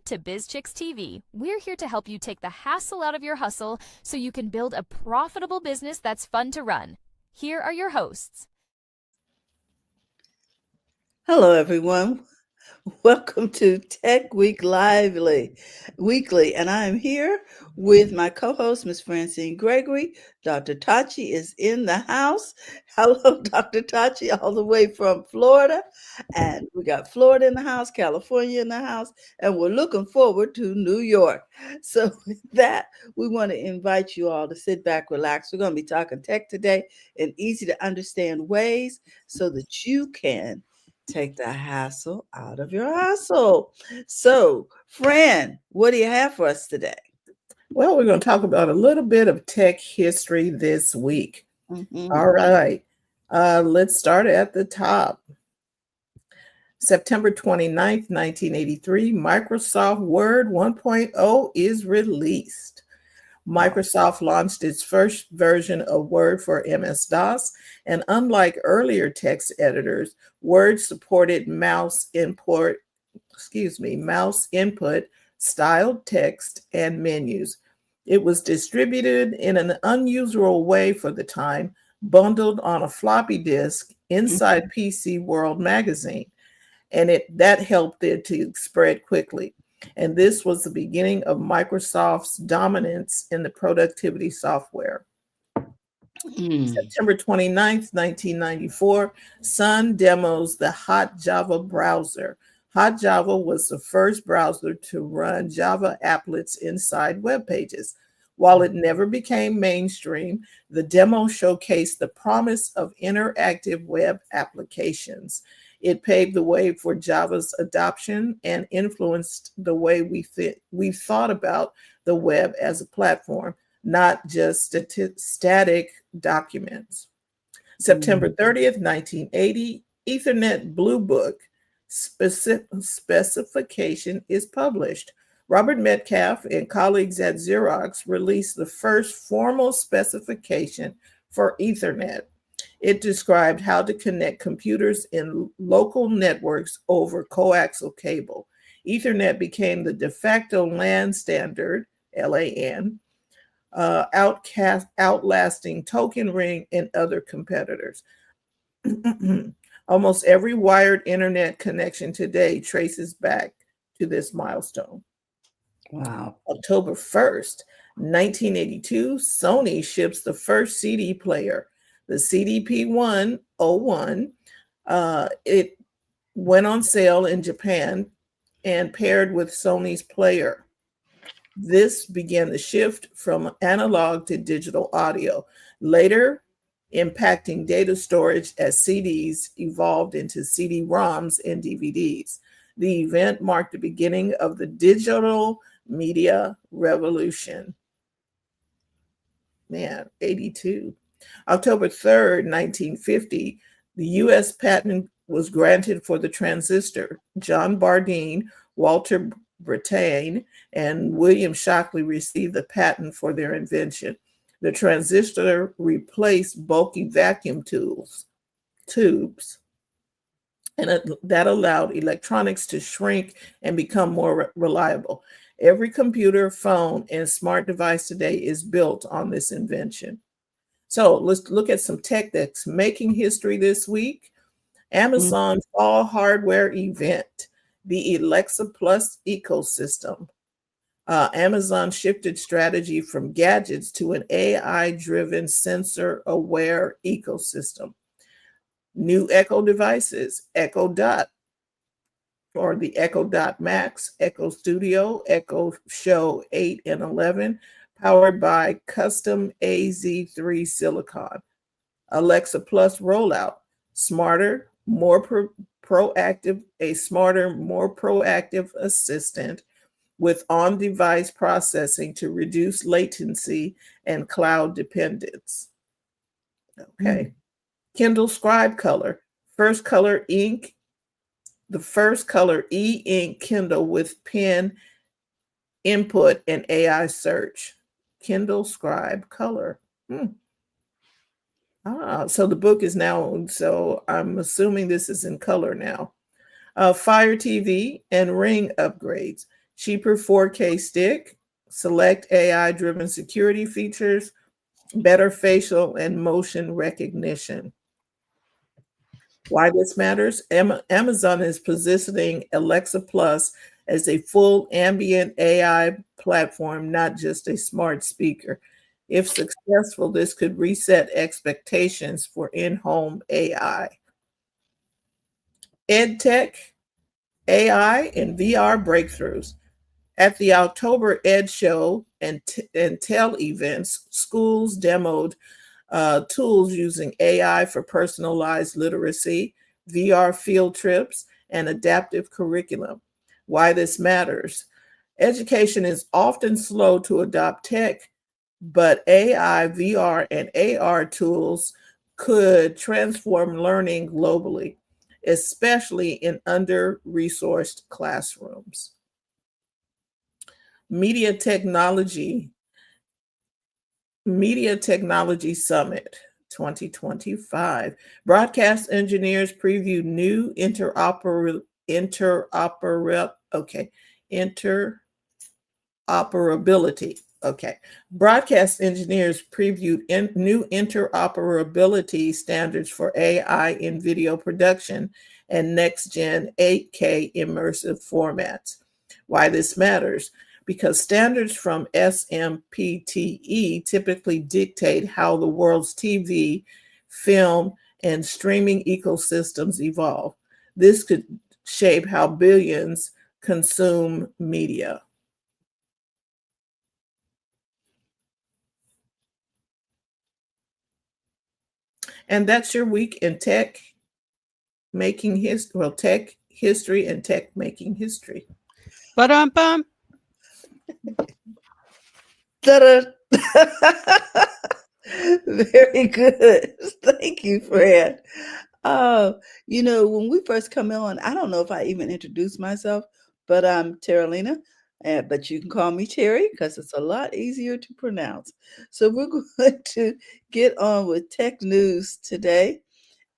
to BizChicks TV. We're here to help you take the hassle out of your hustle so you can build a profitable business that's fun to run. Here are your hosts. Hello, everyone. Welcome to Tech Week Weekly, and I am here with my co-host, Miss Francine Gregory. Dr. Tachi is in the house. Hello, Dr. Tachi, all the way from Florida. And we got Florida in the house, California in the house, and we're looking forward to New York. So with that, we want to invite you all to sit back, relax. We're going to be talking tech today in easy to understand ways so that you can take the hassle out of your hustle. So, Fran, what do you have for us today? Well, we're going to talk about a little bit of tech history this week. Mm-hmm. All right. Let's start at the top. September 29th, 1983, Microsoft Word 1.0 is released. Microsoft launched its first version of Word for MS-DOS, and unlike earlier text editors, Word supported mouse input, styled text, and menus. It was distributed in an unusual way for the time, bundled on a floppy disk inside PC World magazine, and that helped it to spread quickly. And this was the beginning of Microsoft's dominance in the productivity software. September 29th, 1994, Sun demos the Hot Java browser. Hot Java was the first browser to run Java applets inside web pages. While it never became mainstream, the demo showcased the promise of interactive web applications. It paved the way for Java's adoption and influenced the way we thought about the web as a platform, not just static documents. September 30th, 1980, Ethernet Blue Book specification is published. Robert Metcalfe and colleagues at Xerox released the first formal specification for Ethernet. It described how to connect computers in local networks over coaxial cable. Ethernet became the de facto LAN standard, LAN, outlasting Token Ring and other competitors. Almost every wired internet connection today traces back to this milestone. Wow. October 1st, 1982, Sony ships the first CD player, the CDP-101. It went on sale in Japan and paired with Sony's player. This began the shift from analog to digital audio, later impacting data storage as CDs evolved into CD-ROMs and DVDs. The event marked the beginning of the digital media revolution. Man, 82. October 3rd, 1950, the U.S. patent was granted for the transistor. John Bardeen, Walter Brattain, and William Shockley received the patent for their invention. The transistor replaced bulky vacuum tubes, and that allowed electronics to shrink and become more reliable. Every computer, phone, and smart device today is built on this invention. So let's look at some tech that's making history this week. Amazon Fall Hardware Event, the Alexa Plus ecosystem. Amazon shifted strategy from gadgets to an AI-driven sensor-aware ecosystem. New Echo devices, Echo Dot, or the Echo Dot Max, Echo Studio, Echo Show 8 and 11, powered by custom AZ3 silicon. Alexa Plus rollout, smarter, more proactive assistant with on-device processing to reduce latency and cloud dependence. Okay. Kindle Scribe Color, first color ink, the first color e-ink Kindle with pen input and AI search. Kindle Scribe Color. So the book is now, so I'm assuming this is in color now. Fire TV and Ring upgrades. cheaper 4K stick, select AI driven security features, better facial and motion recognition. Why this matters? Amazon is positioning Alexa Plus as a full ambient AI platform, not just a smart speaker. If successful, this could reset expectations for in home AI. EdTech, AI, and VR breakthroughs. At the October Ed Show and TEL events, schools demoed tools using AI for personalized literacy, VR field trips, and adaptive curriculum. Why this matters. Education is often slow to adopt tech, but AI, VR, and AR tools could transform learning globally, especially in under resourced classrooms. Media Technology Media Technology Summit 2025. Broadcast engineers preview new interoperability. Okay. Broadcast engineers previewed new interoperability standards for AI in video production and next gen 8K immersive formats. Why this matters? Because standards from SMPTE typically dictate how the world's TV, film, and streaming ecosystems evolve. This could shape how billions consume media. And that's your week in tech making history. Well, tech history and tech making history. Ba-dum-bum. Ta-da. Very good. Thank you, Fred. When we first come on, I don't know if I even introduced myself, but I'm Terralina, but you can call me Terry because it's a lot easier to pronounce. So we're going to get on with tech news today.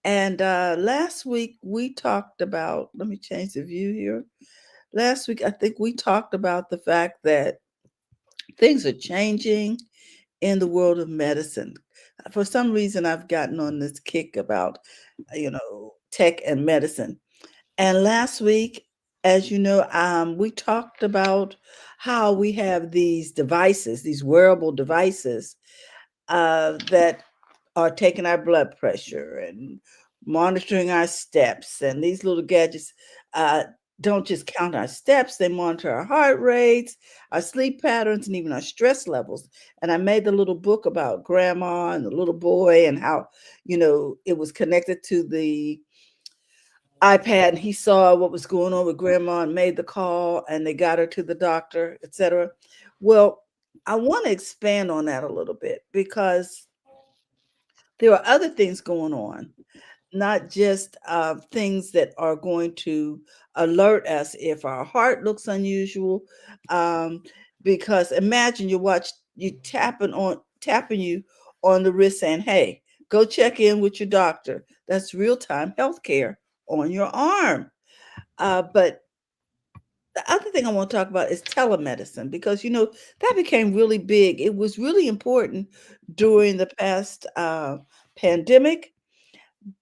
And last week we talked about, let me change the view here. Last week, I think we talked about the fact that things are changing in the world of medicine. For some reason, I've gotten on this kick about, tech and medicine. And last week, as you know, we talked about how we have these devices, these wearable devices that are taking our blood pressure and monitoring our steps. And these little gadgets uh, don't just count our steps, they monitor our heart rates, our sleep patterns, and even our stress levels. And I made the little book about grandma and the little boy and how, it was connected to the iPad and he saw what was going on with grandma and made the call and they got her to the doctor, etc. Well, I want to expand on that a little bit because there are other things going on, not just things that are going to alert us if our heart looks unusual. Um, because imagine you tapping you on the wrist saying, "Hey, go check in with your doctor." That's real time health care on your arm. But the other thing I want to talk about is telemedicine because that became really big. It was really important during the past pandemic,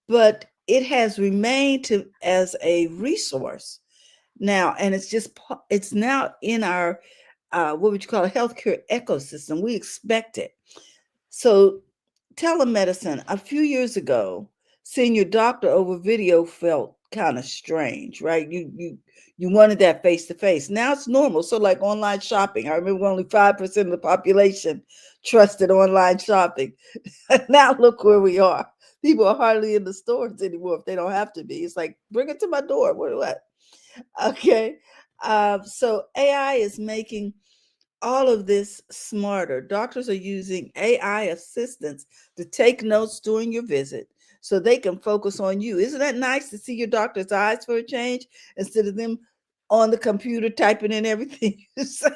but it has remained as a resource now, and it's now in our what would you call a healthcare ecosystem. We expect it. So telemedicine, a few years ago, seeing your doctor over video felt kind of strange, right? You wanted that face to face. Now it's normal. So like online shopping, I remember only 5% of the population trusted online shopping. Now look where we are. People are hardly in the stores anymore if they don't have to be. It's like, bring it to my door. What? Okay. So AI is making all of this smarter. Doctors are using AI assistants to take notes during your visit so they can focus on you. Isn't that nice to see your doctor's eyes for a change instead of them on the computer typing in everything you say?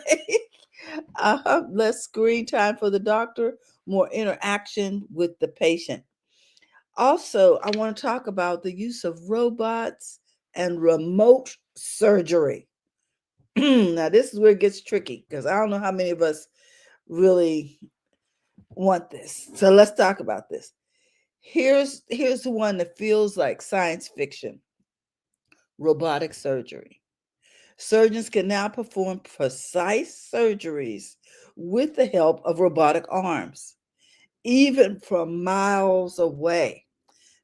Less screen time for the doctor, more interaction with the patient. Also, I want to talk about the use of robots and remote surgery. Now, this is where it gets tricky because I don't know how many of us really want this. So let's talk about this. Here's the one that feels like science fiction: robotic surgery. Surgeons can now perform precise surgeries with the help of robotic arms, even from miles away.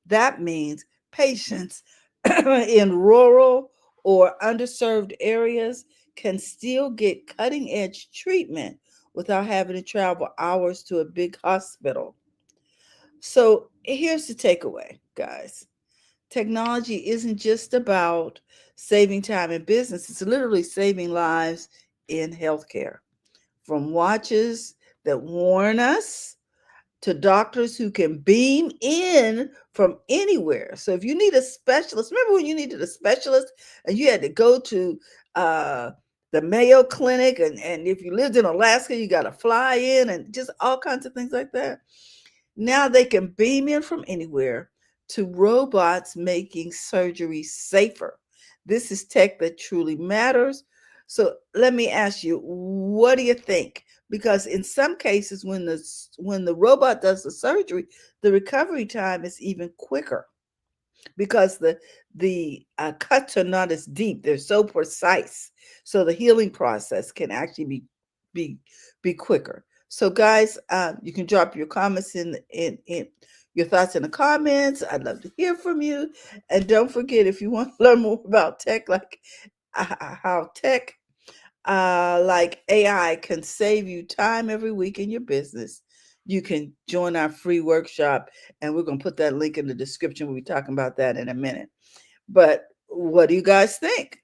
That means patients in rural or underserved areas can still get cutting edge treatment without having to travel hours to a big hospital. So here's the takeaway, guys: technology isn't just about saving time in business, it's literally saving lives in healthcare. From watches that warn us to doctors who can beam in from anywhere. So if you need a specialist, remember when you needed a specialist and you had to go to uh, the Mayo Clinic, and if you lived in Alaska, you got to fly in and just all kinds of things like that. Now they can beam in from anywhere to robots making surgery safer. This is tech that truly matters. So let me ask you, what do you think? Because in some cases, when the robot does the surgery, the recovery time is even quicker because the cuts are not as deep; they're so precise. So the healing process can actually be be quicker. So, guys, you can drop your comments in your thoughts in the comments. I'd love to hear from you. And don't forget, if you want to learn more about tech, like how tech like AI can save you time every week in your business, you can join our free workshop. And we're going to put that link in the description. We'll be talking about that in a minute. But what do you guys think?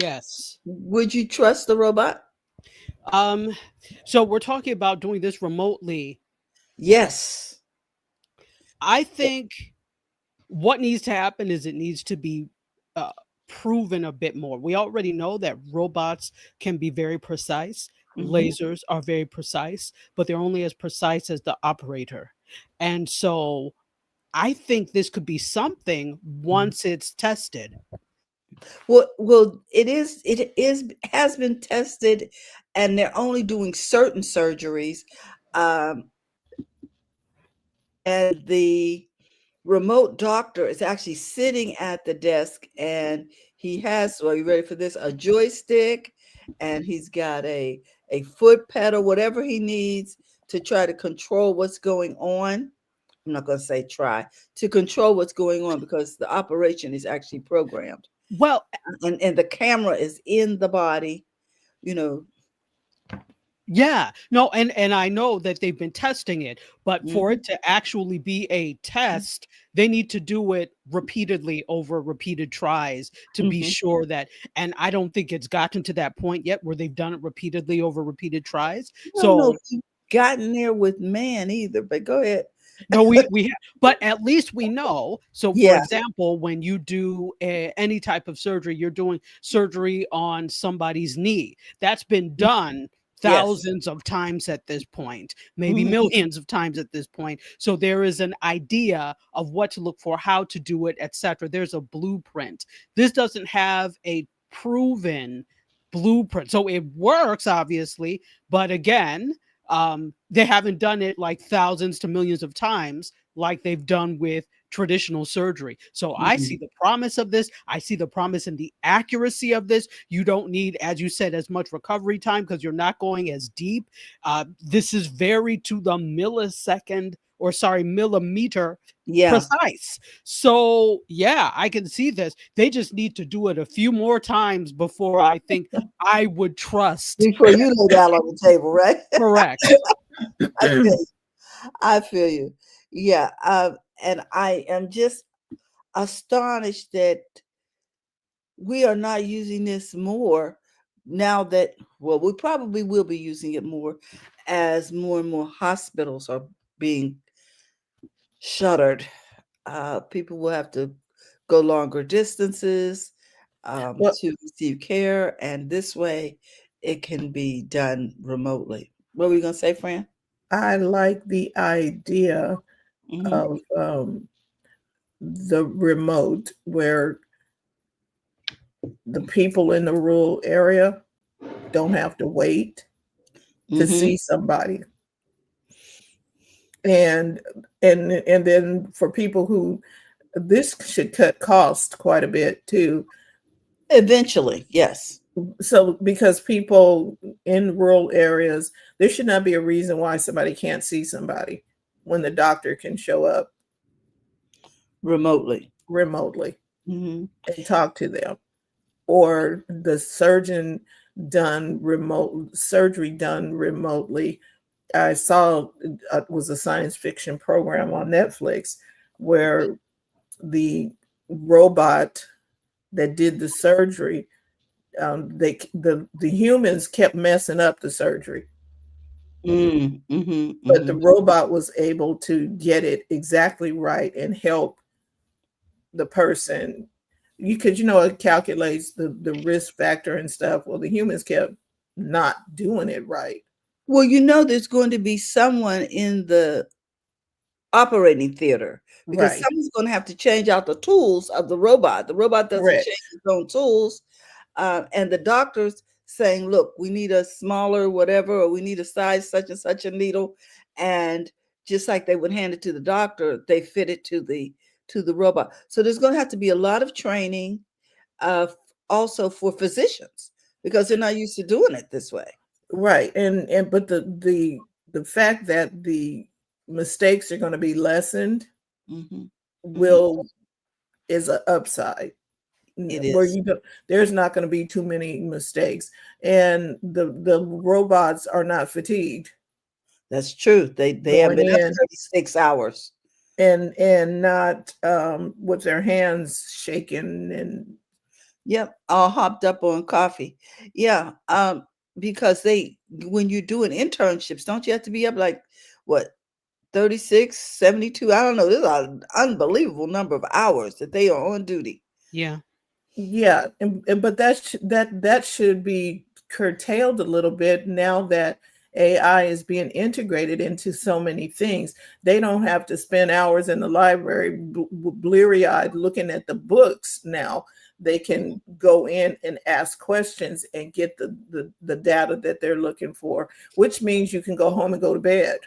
Yes. Would you trust the robot? Um, so we're talking about doing this remotely. Yes. I think what needs to happen is it needs to be uh, proven a bit more. We already know that robots can be very precise, Hmm. lasers are very precise, but they're only as precise as the operator. And so I think this could be something once it's tested. Well, it is has been tested, and they're only doing certain surgeries. Um, and the remote doctor is actually sitting at the desk, and he has, well, you ready for this, a joystick, and he's got a foot pedal, whatever he needs to try to control what's going on. I'm not going to say try to control what's going on because the operation is actually programmed, Well, and the camera is in the body, you know. yeah, no, and I know that they've been testing it, but for Mhm, it to actually be a test, they need to do it repeatedly over repeated tries to be mhm. sure that, and I don't think it's gotten to that point yet where they've done it repeatedly over repeated tries. I don't know if So we've gotten there with man either, but go ahead. no, but at least we know. So, for Yeah. example, when you do any type of surgery, you're doing surgery on somebody's knee. That's been done Yes. thousands of times at this point, maybe Mhm. millions of times at this point. So there is an idea of what to look for, how to do it, etc. There's a blueprint. This doesn't have a proven blueprint. So it works, obviously, but again, they haven't done it like thousands to millions of times like they've done with traditional surgery. So I see Mhm. the promise of this. I see the promise in the accuracy of this. You don't need, as you said, as much recovery time because you're not going as deep. This is very to the millisecond, or sorry, millimeter Yeah. precise. So yeah, I can see this. They just need to do it a few more times before I think I would trust. Before you lay down on the table, right? Correct. I feel you. I feel you. Yeah. And I am just astonished that we are not using this more now that, well, we probably will be using it more as more and more hospitals are being shuttered. People will have to go longer distances Well, to receive care, and this way it can be done remotely. What were you going to say, Fran? I like the idea Hmm. of the remote where the people in the rural area don't have to wait to Mm-hmm. see somebody. And then for people who, this should cut cost quite a bit too. Eventually, yes. So because people in rural areas, there should not be a reason why somebody can't see somebody when the doctor can show up Remotely. remotely Mm-hmm. and talk to them, or the surgeon done remote surgery done remotely. I saw it was a science fiction program on Netflix where the robot that did the surgery, the humans kept messing up the surgery, Mm-hmm. but the Mm-hmm. robot was able to get it exactly right and help the person. Because it calculates the risk factor and stuff. Well, the humans kept not doing it right. Well, there's going to be someone in the operating theater because Right. someone's going to have to change out the tools of the robot. The robot doesn't Correct. change its own tools. And the doctors saying, look, we need a smaller whatever, or we need a size such and such a needle. And just like they would hand it to the doctor, they fit it to the robot. So there's going to have to be a lot of training uh, also for physicians because they're not used to doing it this way. Right. And but the fact that the mistakes are going to be lessened Mm-hmm. Mm-hmm. will is an upside, It where is. there's not going to be too many mistakes, and the robots are not fatigued That's true. They have going been up in, 36 hours. and not with their hands shaking and Yep, all hopped up on coffee. Yeah, because when you're doing internships, don't you have to be up like what 36, 72? I don't know. There's an unbelievable number of hours that they are on duty. Yeah. yeah, and but that should be curtailed a little bit now that AI is being integrated into so many things. They don't have to spend hours in the library bleary eyed looking at the books now. They can go in and ask questions and get the data that they're looking for, which means you can go home and go to bed.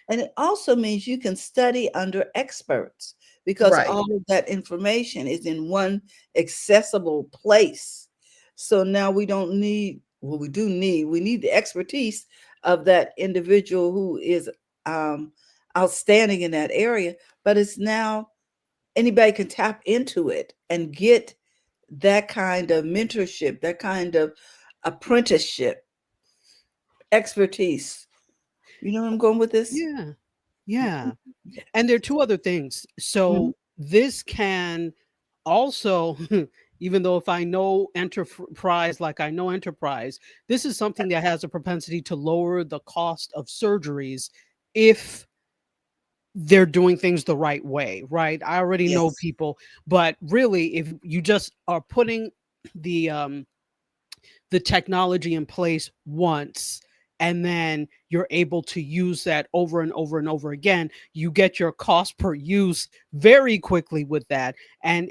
And it also means you can study under experts because Right. all of that information is in one accessible place. So now we don't need, well, we need the expertise of that individual who is um, outstanding in that area, but it's now anybody can tap into it and get that kind of mentorship, that kind of apprenticeship, expertise. You know where I'm going with this? Yeah. Yeah. Yeah. And there are two other things. Mhm. So this can also, even though if I know enterprise like I know enterprise, this is something that has a propensity to lower the cost of surgeries if they're doing things the right way, right? I already know Yes. people, but really, if you just are putting the um the technology in place once and then you're able to use that over and over and over again, you get your cost per use very quickly with that. And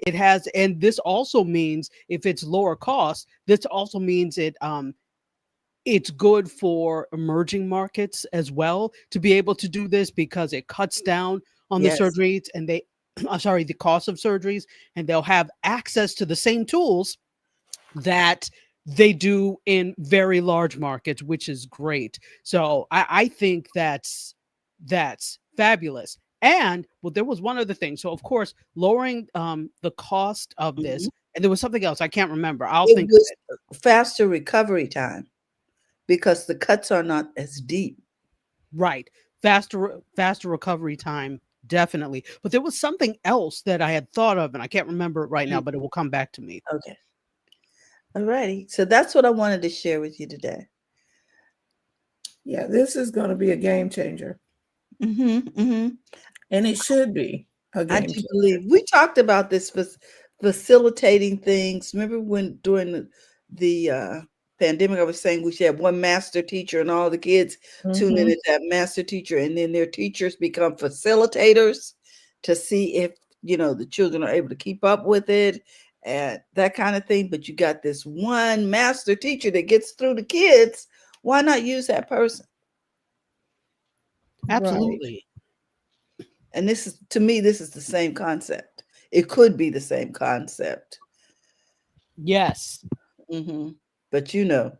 this also means if it's lower cost, this also means it's good for emerging markets as well to be able to do this because it cuts down on the Yes. surgeries and they sorry, the cost of surgeries, and they'll have access to the same tools that they do in very large markets, which is great. So I think that's fabulous. And well, there was one other thing. So of course, lowering the cost of Mhm. this, and there was something else I can't remember. I'll It think of was it. faster recovery time because the cuts are not as deep. Right, faster recovery time, definitely. But there was something else that I had thought of, and I can't remember it right now, Mhm. but it will come back to me. Okay. All righty. So that's what I wanted to share with you today. Yeah, this is going to be a game changer, Hmm. Hmm. and it should be a I game do changer. believe we talked about this facilitating things. Remember when during the pandemic, I was saying we should have one master teacher and all the kids tune in Hmm. at that master teacher, and then their teachers become facilitators to see if the children are able to keep up with it and that kind of thing. But you got this one master teacher that gets through the kids. Why not use that person? Right. Absolutely. And this is, to me, this is the same concept. It could be the same concept. Yes. Hmm. But you know,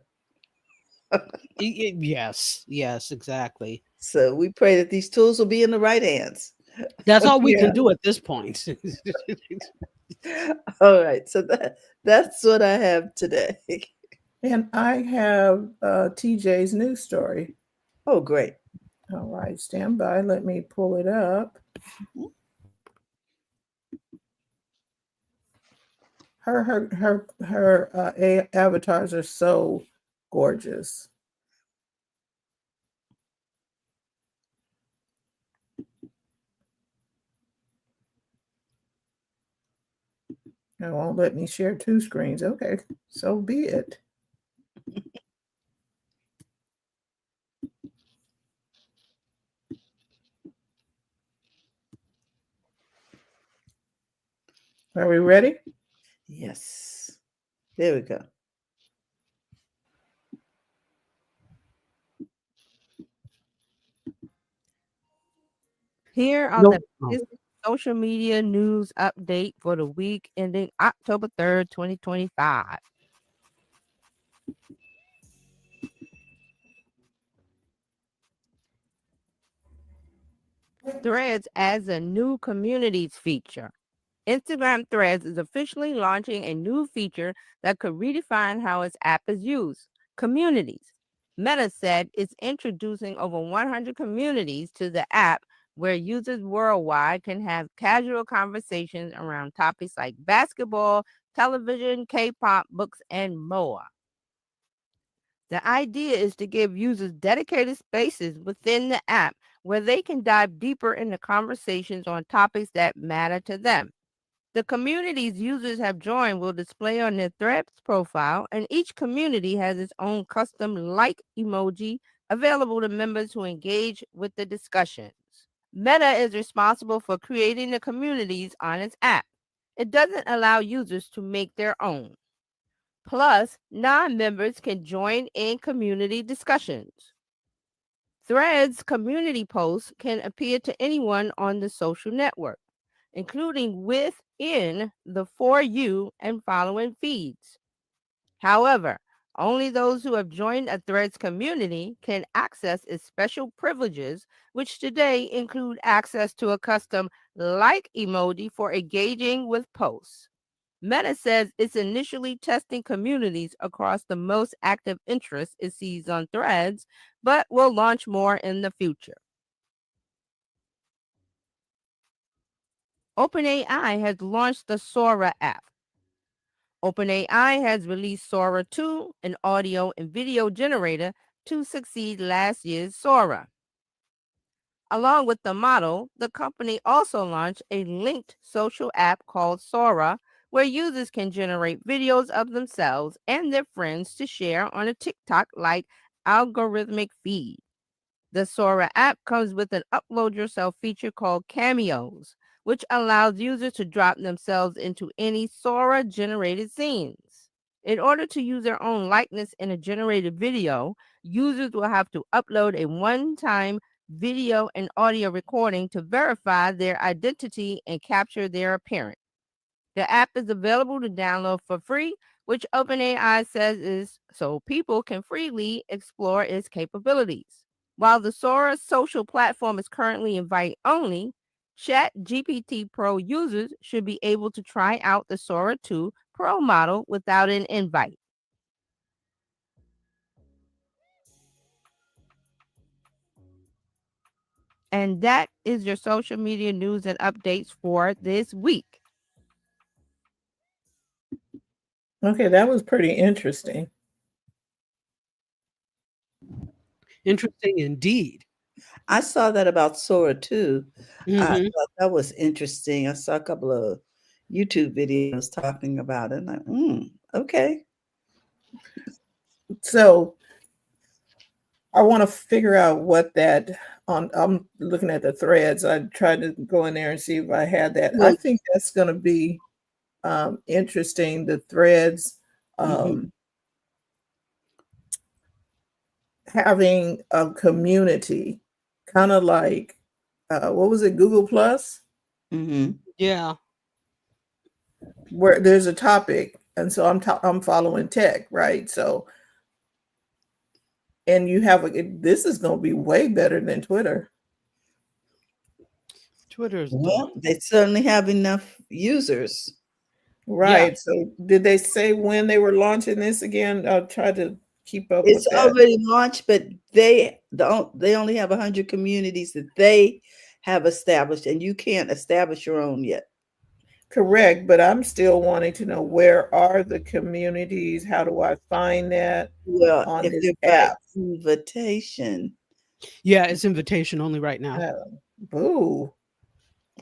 Yes. Yes. Exactly. so we pray that these tools will be in the right hands. That's all we Yeah. can do at this point. All right. So that's what I have today. And I have TJ's news story. Oh, great. All right, stand by. Let me pull it up. Her avatars are so gorgeous. It won't let me share two screens. Okay, so be it. Are we ready? Yes. There we go. Here are Nope. the biggest social media news update for the week ending October 3rd, 2025. Threads adds a new communities feature. Instagram Threads is officially launching a new feature that could redefine how its app is used. Communities. Meta said it's introducing over 100 communities to the app where users worldwide can have casual conversations around topics like basketball, television, K-pop, books, and more. The idea is to give users dedicated spaces within the app where they can dive deeper into conversations on topics that matter to them. The communities users have joined will display on their Threads profile, and each community has its own custom like emoji available to members who engage with the discussions. Meta is responsible for creating the communities on its app. It doesn't allow users to make their own. Plus, non-members can join in community discussions. Threads community posts can appear to anyone on the social network, including within the For You and following feeds. However, only those who have joined a Threads community can access its special privileges, which today include access to a custom like emoji for engaging with posts. Meta says it's initially testing communities across the most active interests it sees on Threads, but will launch more in the future. OpenAI has launched the Sora app. OpenAI has released Sora 2, an audio and video generator, to succeed last year's Sora. Along with the model, the company also launched a linked social app called Sora, where users can generate videos of themselves and their friends to share on a TikTok like algorithmic feed. The Sora app comes with an upload yourself feature called Cameos, which allows users to drop themselves into any Sora generated scenes. In order to use their own likeness in a generated video, users will have to upload a one-time video and audio recording to verify their identity and capture their appearance. The app is available to download for free, which OpenAI says is so people can freely explore its capabilities. While the Sora social platform is currently invite only, ChatGPT Pro users should be able to try out the Sora 2 Pro model without an invite. And that is your social media news and updates for this week. Okay, that was pretty interesting. Interesting indeed. I saw that about Sora too. I Mhm. thought that was interesting. I saw a couple of YouTube videos talking about it. Like, okay. So I want to figure out what that on. I'm looking at the threads. I tried to go in there and see if I had that. I Well, think that's going to be interesting. The threads, Mm-hmm. having a community, kind of like what was it, Google Plus, Mm-hmm. Yeah. where there's a topic, and so I'm following tech, right? So, and you have this is going to be way better than Twitter, Twitter's Well, done. they certainly have enough users. Yeah. right? So, did they say when they were launching this again? I'll try to keep up It's with that. already launched, but they only have 100 communities that they have established, and you can't establish your own yet. Correct, but I'm still wanting to know, where are the communities? How do I find that Well, on if this they're by app? invitation, Yeah, it's invitation only right now. Boo.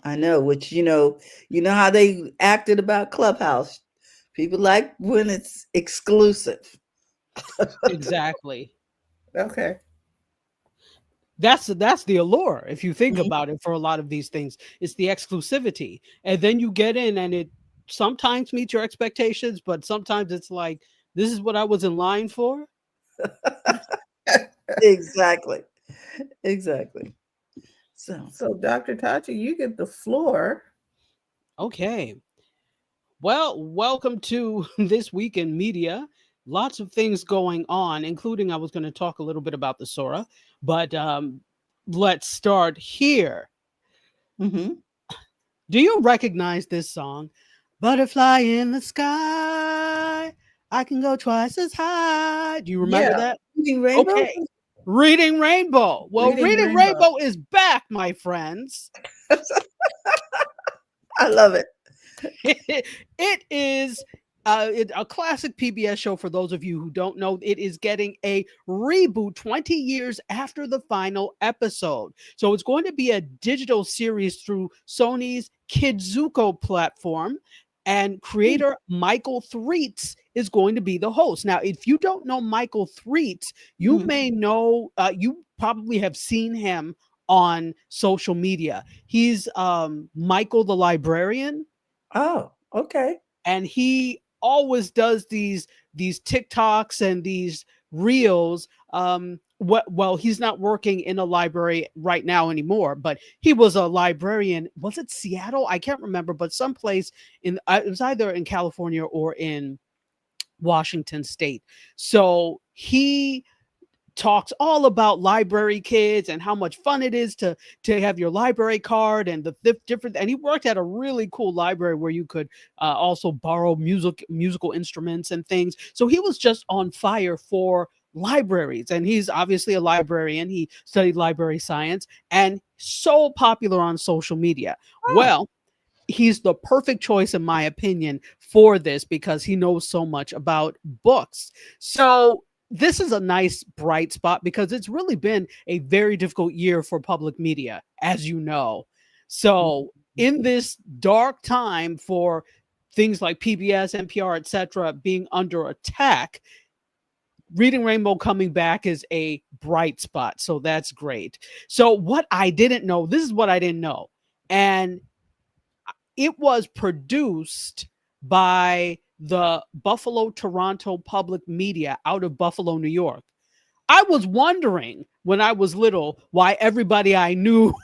I know, which you know how they acted about Clubhouse. People like when it's exclusive. Exactly. Okay. That's the allure. If you think Mhm. about it, for a lot of these things, it's the exclusivity. And then you get in and it sometimes meets your expectations, but sometimes it's like, this is what I was in line for. Exactly. Exactly. So, So, Dr. Tachi, you get the floor. Okay. Well, welcome to This Week in Media. Lots of things going on, including I was going to talk a little bit about the Sora, but let's start here. mhm. Do you recognize this song? Butterfly in the sky, I can go twice as high. Do you remember Yeah, that? Reading Rainbow? Okay. Reading Rainbow. Well, Reading Reading Rainbow. Rainbow is back, my friends. I love it. It is a classic PBS show. For those of you who don't know, it is getting a reboot 20 years after the final episode. So it's going to be a digital series through Sony's Kidzuko platform. And creator Michael Threets is going to be the host. Now, if you don't know Michael Threets, you Mhm. may know, you probably have seen him on social media. He's Michael the librarian, Oh, okay. and he always does these TikToks and these reels. Well, he's not working in a library right now anymore, but he was a librarian. Was it Seattle? I can't remember, but someplace in it was either in California or in Washington State. So he talks all about library kids and how much fun it is to have your library card and the different. And he worked at a really cool library where you could also borrow musical instruments and things. So he was just on fire for libraries, and he's obviously a librarian. He studied library science and so popular on social media. Oh, Well, he's the perfect choice, in my opinion, for this because he knows so much about books. So this is a nice bright spot because it's really been a very difficult year for public media, as you know. So in this dark time for things like PBS, NPR, etc., being under attack, Reading Rainbow coming back is a bright spot. So that's great. So what I didn't know, this is what I didn't know. And it was produced by the Buffalo Toronto Public Media out of Buffalo, New York. I was wondering when I was little why everybody I knew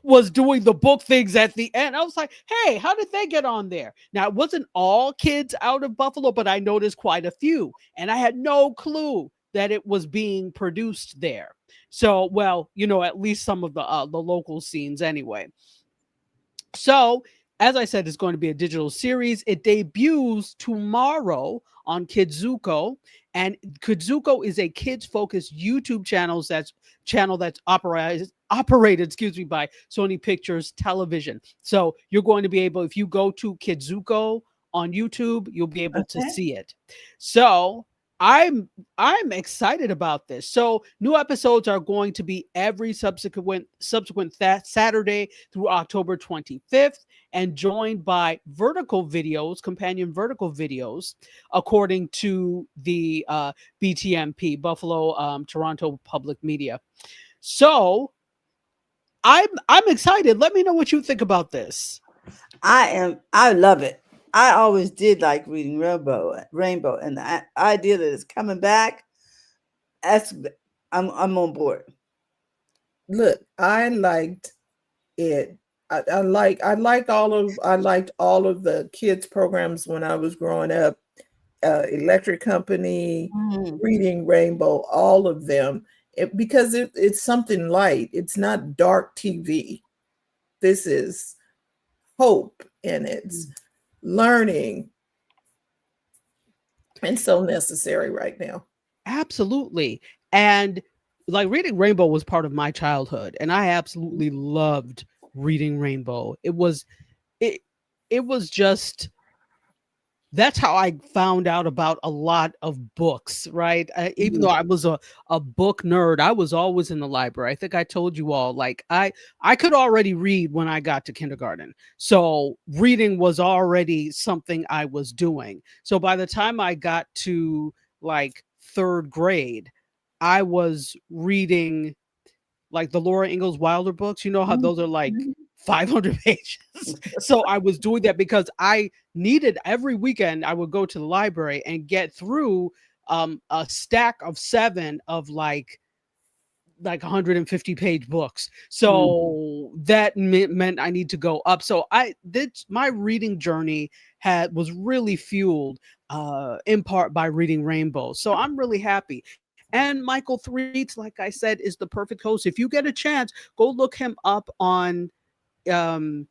was doing the book things at the end. I was like, hey, how did they get on there? Now, it wasn't all kids out of Buffalo, but I noticed quite a few. And I had no clue that it was being produced there. So, well, at least some of the local scenes anyway. So, as I said, it's going to be a digital series. It debuts tomorrow on Kidzuko, and Kidzuko is a kids-focused YouTube channel that's operated, excuse me, by Sony Pictures Television. So you're going to be able, if you go to Kidzuko on YouTube, you'll be able to okay. see it. So I'm excited about this. So new episodes are going to be every subsequent Saturday through October 25th, and joined by companion vertical videos, according to the BTMP, Buffalo Toronto Public Media. So I'm excited. Let me know what you think about this. I love it. I always did like reading Rainbow, and the idea that it's coming back, that's I'm on board. Look, I liked it. I liked all of the kids programs when I was growing up. Electric Company, Mhm. Reading Rainbow, all of them. Because it's something light. It's not dark TV. This is hope, and it's learning, and so necessary right now. Absolutely. And like Reading Rainbow was part of my childhood, and I absolutely loved Reading Rainbow. It it was just that's how I found out about a lot of books, right? Even though Mhm. I was a book nerd, I was always in the library. I think I told you all, like I could already read when I got to kindergarten. So reading was already something I was doing. So by the time I got to like third grade, I was reading like the Laura Ingalls Wilder books. You know how those are like Mhm. 500 pages. So I was doing that because I needed every weekend I would go to the library and get through a stack of 7 of like 150-page books. Mhm. So that meant I need to go up. So I did my reading journey was really fueled in part by reading Rainbow. So I'm really happy. And Michael Threets, like I said, is the perfect host. If you get a chance, go look him up on um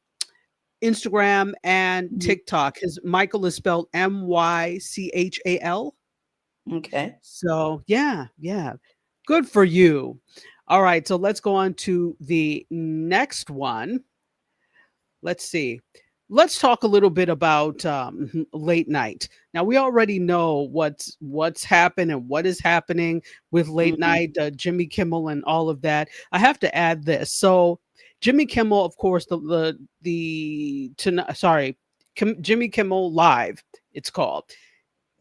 Instagram and Mhm. TikTok. His Michael is spelled Mychal. Okay. So yeah, yeah. Good for you. All right, so let's go on to the next one. Let's see. Let's talk a little bit about late night. Now we already know what's happened and what is happening with late Mhm. night, Jimmy Kimmel and all of that. I have to add this. So Jimmy Kimmel, of course, Jimmy Kimmel Live. It's called.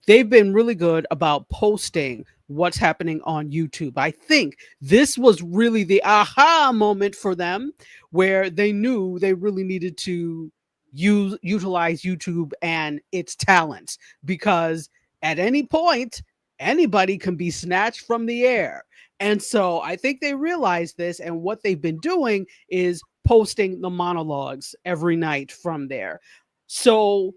They've been really good about posting what's happening on YouTube. I think this was really the aha moment for them where they knew they really needed to utilize YouTube and its talents because at any point anybody can be snatched from the air. And so I think they realized this and what they've been doing is posting the monologues every night from there. So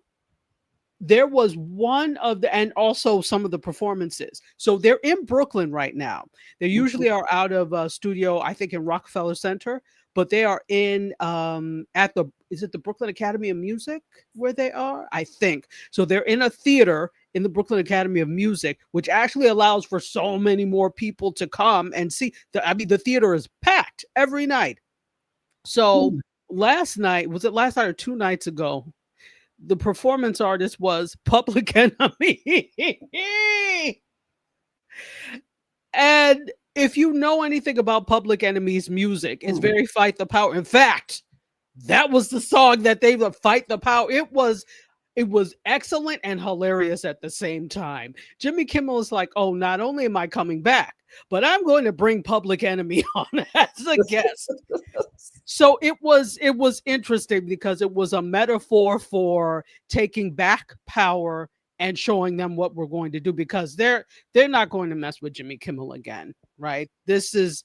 there was one of the and also some of the performances. So they're in Brooklyn right now. They Mhm. usually are out of a studio, I think in Rockefeller Center, but they are in at the is it the Brooklyn Academy of Music where they are? I think. So they're in a theater in the Brooklyn Academy of Music, which actually allows for so many more people to come and see. I mean, the theater is packed every night. So Mhm. last night, was it last night or 2 nights ago? The performance artist was Public Enemy. And if you know anything about Public Enemy's music, it's Mhm. very fight the power. In fact, that was the song that they would fight the power. It was excellent and hilarious at the same time. Jimmy Kimmel is like, "Oh, not only am I coming back, but I'm going to bring Public Enemy on as a guest." So it was interesting because it was a metaphor for taking back power and showing them what we're going to do because they're not going to mess with Jimmy Kimmel again, right? This is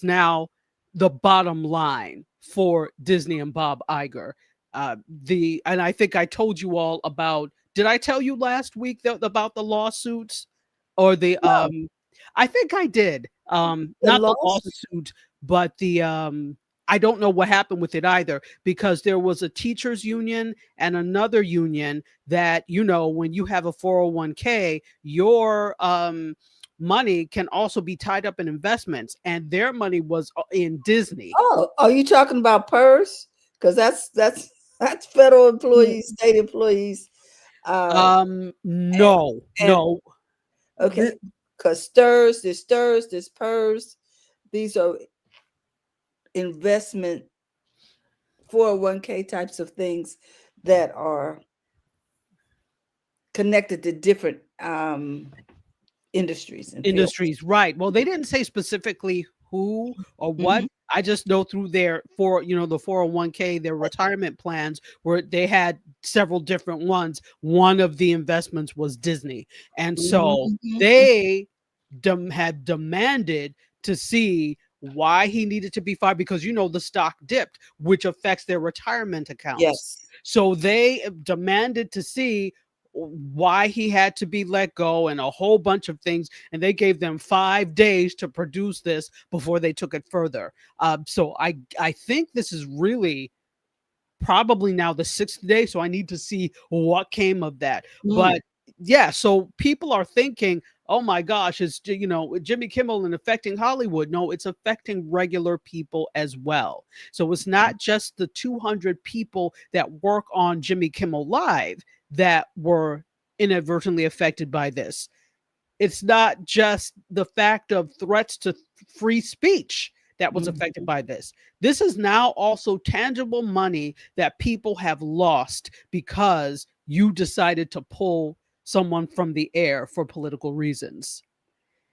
now the bottom line for Disney and Bob Iger. The and I think I told you all about. Did I tell you last week about the lawsuits or the No, I think I did. the Not the loss. lawsuit, but the I don't know what happened with it either because there was a teachers union and another union that when you have a 401k, your money can also be tied up in investments and their money was in Disney. Oh, are you talking about PERS? Because that's federal N- employees, state employees, and no, and no. okay, Th- because STIRS, there's PERS. These are investment 401k types of things that are connected to different industries and fields. Industries, right. Well, they didn't say specifically who or what. Mhm. I just know through their the 401k, their retirement plans, where they had several different ones. One of the investments was Disney. And so Mhm. they had demanded to see why he needed to be fired, because the stock dipped, which affects their retirement accounts. Yes. So they demanded to see why he had to be let go and a whole bunch of things, and they gave them 5 days to produce this before they took it further. So I think this is really probably now the 6th day, so I need to see what came of that. Mm. But yeah, so people are thinking, oh my gosh, it's Jimmy Kimmel and affecting Hollywood. No, it's affecting regular people as well. So it's not just the 200 people that work on Jimmy Kimmel Live that were inadvertently affected by this. It's not just the fact of threats to free speech that was affected by this. This is now also tangible money that people have lost because you decided to pull someone from the air for political reasons.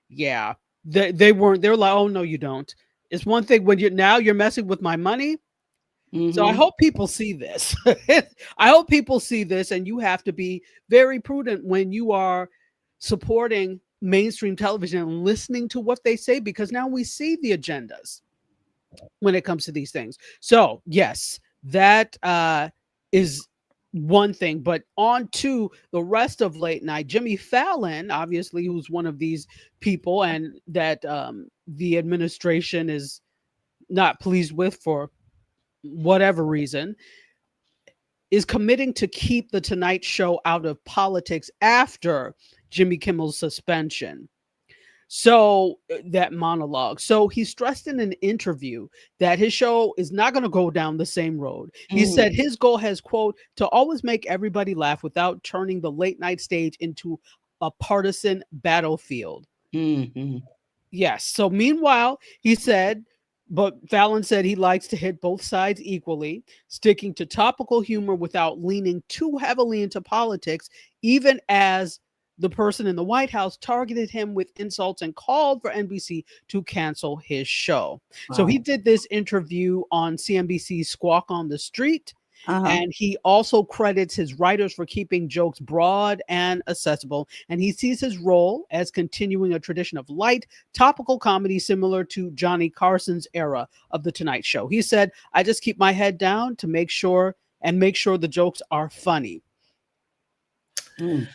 Yeah. They're like, oh no, you don't. It's one thing when you're messing with my money. So I Mhm. hope people see this. I hope people see this, and you have to be very prudent when you are supporting mainstream television and listening to what they say, because now we see the agendas when it comes to these things. So yes, that is one thing. But on to the rest of late night. Jimmy Fallon, obviously, who's one of these people, and that the administration is not pleased with for whatever reason, is committing to keep the Tonight Show out of politics after Jimmy Kimmel's suspension. So that monologue. So he stressed in an interview that his show is not going to go down the same road. He Mhm. said his goal has, quote, to always make everybody laugh without turning the late night stage into a partisan battlefield. Mhm. Yes. So meanwhile, he said, but Fallon said he likes to hit both sides equally, sticking to topical humor without leaning too heavily into politics, even as the person in the White House targeted him with insults and called for NBC to cancel his show. So he Wow. did this interview on CNBC's Squawk on the Street. Uh-huh. And he also credits his writers for keeping jokes broad and accessible. And he sees his role as continuing a tradition of light, topical comedy similar to Johnny Carson's era of The Tonight Show. He said, I just keep my head down to make sure the jokes are funny. Mm.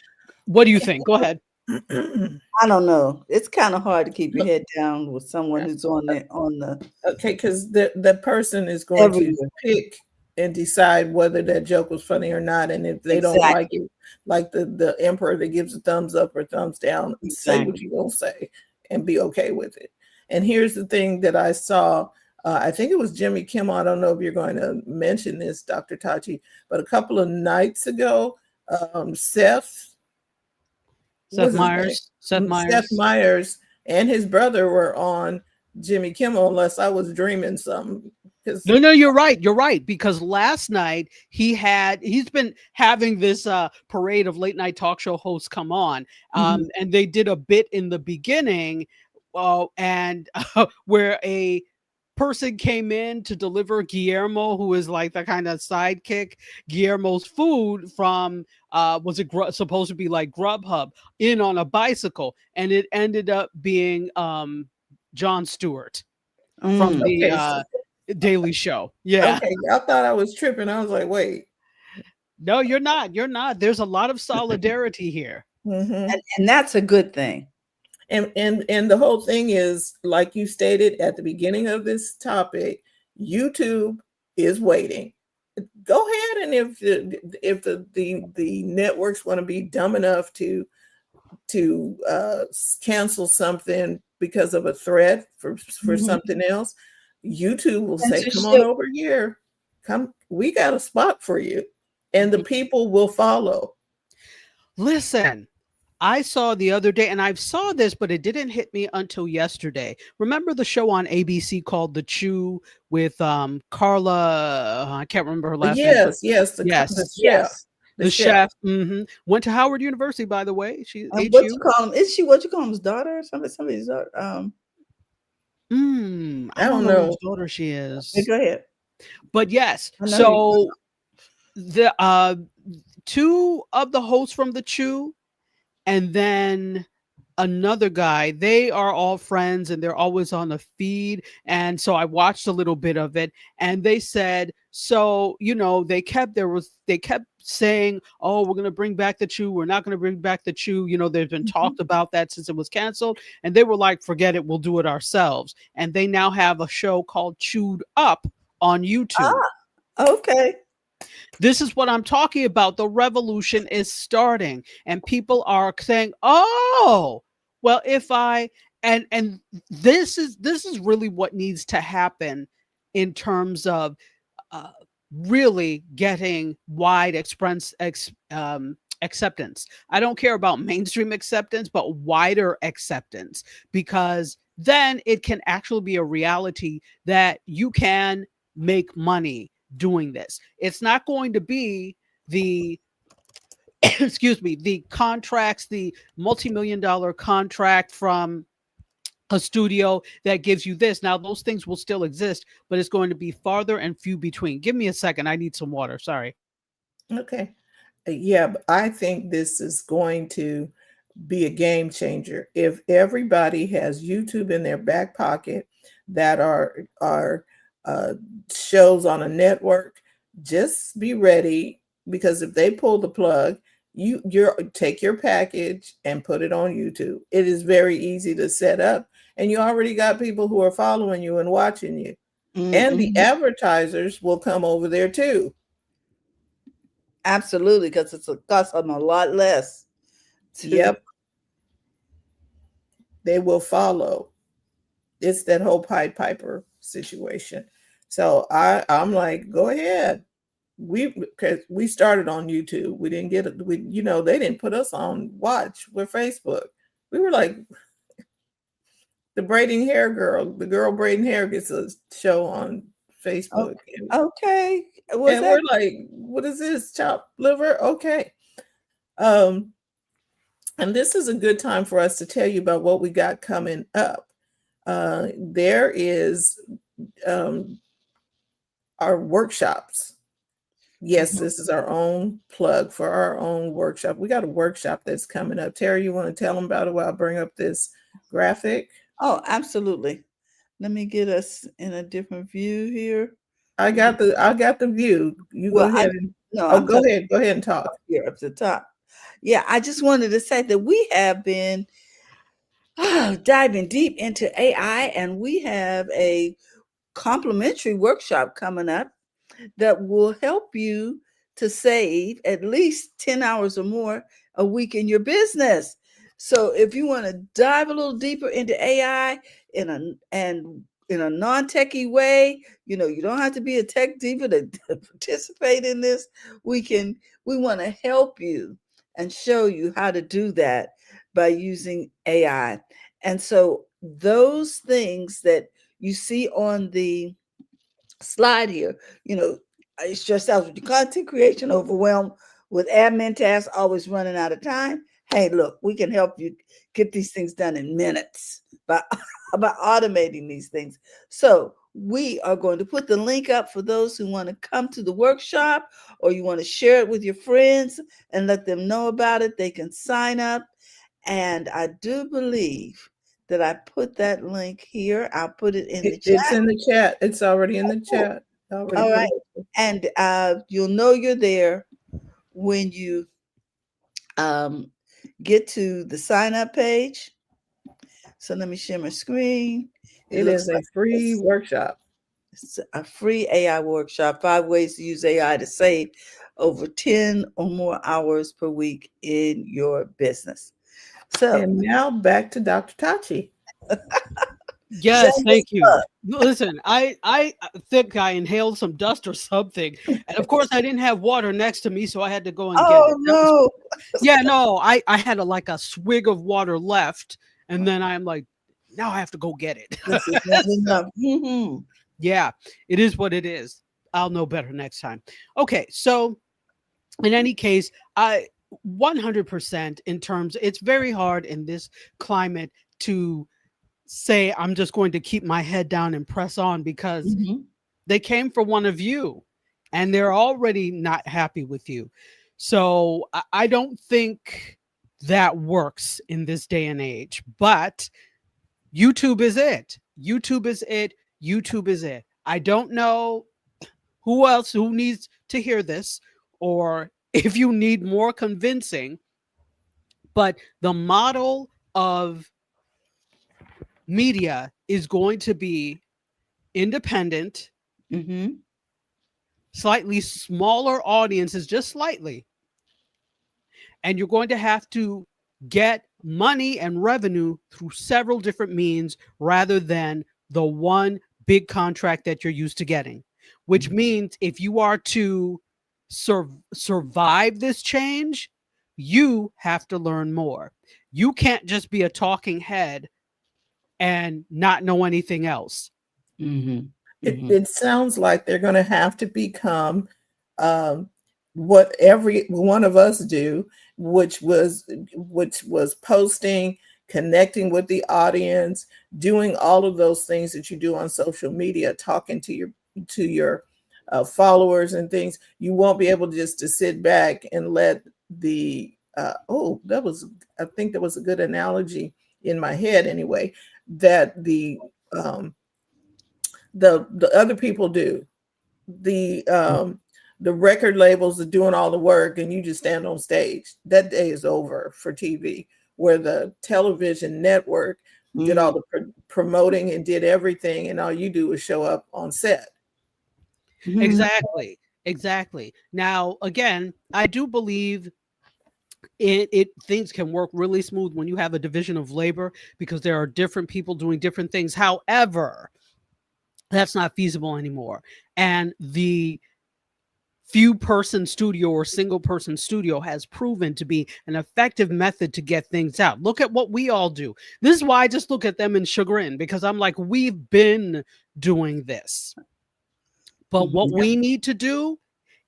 What do you think? Go ahead. I don't know. It's kind of hard to keep your head down with someone Yeah. who's on the Okay, because the person is going to everywhere. pick and decide whether that joke was funny or not. And if they don't like Exactly. it, like the emperor that gives a thumbs up or thumbs down, say what Exactly. you're going to say and be okay with it. And here's the thing that I saw. I think it was Jimmy Kimmel. I don't know if you're going to mention this, Dr. Tachi, but a couple of nights ago, Seth, Seth what's his name? Meyers. Seth Seth Meyers. Meyers and his brother were on Jimmy Kimmel, unless I was dreaming something. Because No, you're right. You're right. Because last night he's been having this parade of late night talk show hosts come on. Mhm. And they did a bit in the beginning, and where a person came in to deliver Guillermo, who is like the kind of sidekick, Guillermo's food from was it supposed to be like Grubhub, in on a bicycle, and it ended up being Jon Stewart from Mm. the okay, so, Daily Show. Yeah. okay, I thought I was tripping. I was like, wait. No, you're not. You're not. There's a lot of solidarity here. Mm-hmm. And that's a good thing. And the whole thing is, like you stated at the beginning of this topic, YouTube is waiting. Go ahead, and if the networks want to be dumb enough to cancel something because of a threat for Mhm. something else, YouTube will say, come on Censorship. over here, come, we got a spot for you, and the Mhm. people will follow. Listen, I saw the other day, and I saw this, but it didn't hit me until yesterday. Remember the show on ABC called The Chew with Carla? I can't remember her last name, but Yes, the yes, chef, Yes. the the chef. chef. Went to Howard University, by the way. She What you HU. call him? Is she what you call him? His daughter or something? Somebody's daughter. I I don't don't know know. whose daughter she Hey, is. go ahead. But yes, I know you. so the two of the hosts from the Chew and then another guy, they are all friends and they're always on the feed. And so I watched a little bit of it and they said, so, they kept saying, oh, we're going to bring back the Chew. We're not going to bring back the Chew. There's been Mhm. talked about that since it was canceled. And they were like, forget it. We'll do it ourselves. And they now have a show called Chewed Up on YouTube. Okay. This is what I'm talking about. The revolution is starting, and people are saying, "Oh, well, if I and this is really what needs to happen in terms of uh, really getting wide acceptance. I don't care about mainstream acceptance, but wider acceptance, because then it can actually be a reality that you can make money doing this. It's not going to be the excuse me, the contracts, the multi-million dollar contract from a studio that gives you this. Now, those things will still exist, but it's going to be farther and few between. Give me a second. I need some water. Sorry. Okay. Yeah, but I think this is going to be a game changer. If everybody has YouTube in their back pocket that are shows on a network, just be ready, because if they pull the plug, you're take your package and put it on YouTube. It is very easy to set up, and you already got people who are following you and watching you. And the Mhm. advertisers will come over there too. Absolutely, because it's a cost them a lot less to. Yep, they will follow. It's that whole Pied Piper situation. So I'm like, go ahead. Because we started on YouTube. We didn't get it. They didn't put us on watch with Facebook. We were like the braiding hair girl. The girl braiding hair gets a show on Oh, Facebook. okay. Was And that? we're like, what is this? Chopped liver? Okay. Um, and this is a good time for us to tell you about what we got coming up. There is um, our workshops. Yes, Mhm. this is our own plug for our own workshop. We got a workshop that's coming up. Terry, you want to tell them about it while I bring up this graphic? Oh, absolutely. Let me get us in a different view here. I got the view. You go Well, ahead and I'm talking go ahead and talk. here up to the top. Yeah, I just wanted to say that we have been diving deep into AI, and we have a complimentary workshop coming up that will help you to save at least 10 hours or more a week in your business. So if you want to dive a little deeper into AI in a non-techie way, you don't have to be a tech diva to participate in this. We want to help you and show you how to do that by using AI. And so those things that you see on the slide here, it's stressed out with your content creation, overwhelmed with admin tasks, always running out of time. Hey, look, we can help you get these things done in minutes by by automating these things. So we are going to put the link up for those who want to come to the workshop, or you want to share it with your friends and let them know about it. They can sign up. And I do believe that I put that link here. I'll put it in the It's chat. in the chat. It's already in the Cool. chat. I already All put right. it. And you'll know you're there when you um, get to the sign up page. So let me share my screen. It It looks is a like free this. workshop. It's a free AI workshop, 5 ways to use AI to save over 10 or more hours per week in your business. So, And now back to Dr. Tachi. Yes, shameless thank you. plug. Listen, I think I inhaled some dust or something, and of course I didn't have water next to me, so I had to go and get Oh, it. That was no. Yeah, no, I had like a swig of water left, and then I'm like, now I have to go get it. This is not enough. Yeah, it is what it is. I'll know better next time. Okay, so in any case, I 100% in terms, it's very hard in this climate to say, I'm just going to keep my head down and press on because Mhm. they came for one of you and they're already not happy with you. So I don't think that works in this day and age, but YouTube is it. YouTube is it. YouTube is it. I don't know who needs to hear this or if you need more convincing, but the model of media is going to be independent, Mhm. slightly smaller audiences, just slightly. And you're going to have to get money and revenue through several different means rather than the one big contract that you're used to getting, which means if you are to survive this change, you have to learn more. You can't just be a talking head and not know anything else. Mhm. It, Mhm. it sounds like they're going to have to become um, what every one of us do, which was posting, connecting with the audience, doing all of those things that you do on social media, talking to your followers and things. You won't be able just to sit back and let the that was, I think that was a good analogy in my head anyway, that um, the other people do. The record labels are doing all the work and you just stand on stage. That day is over for TV, where the television network did all Mhm. the promoting and did everything, and all you do is show up on set. Mhm. Exactly. Exactly. Now, again, I do believe it things can work really smooth when you have a division of labor because there are different people doing different things. However, that's not feasible anymore. And the few person studio or single person studio has proven to be an effective method to get things out. Look at what we all do. This is why I just look at them in chagrin because I'm like, we've been doing this. But what Mhm. we need to do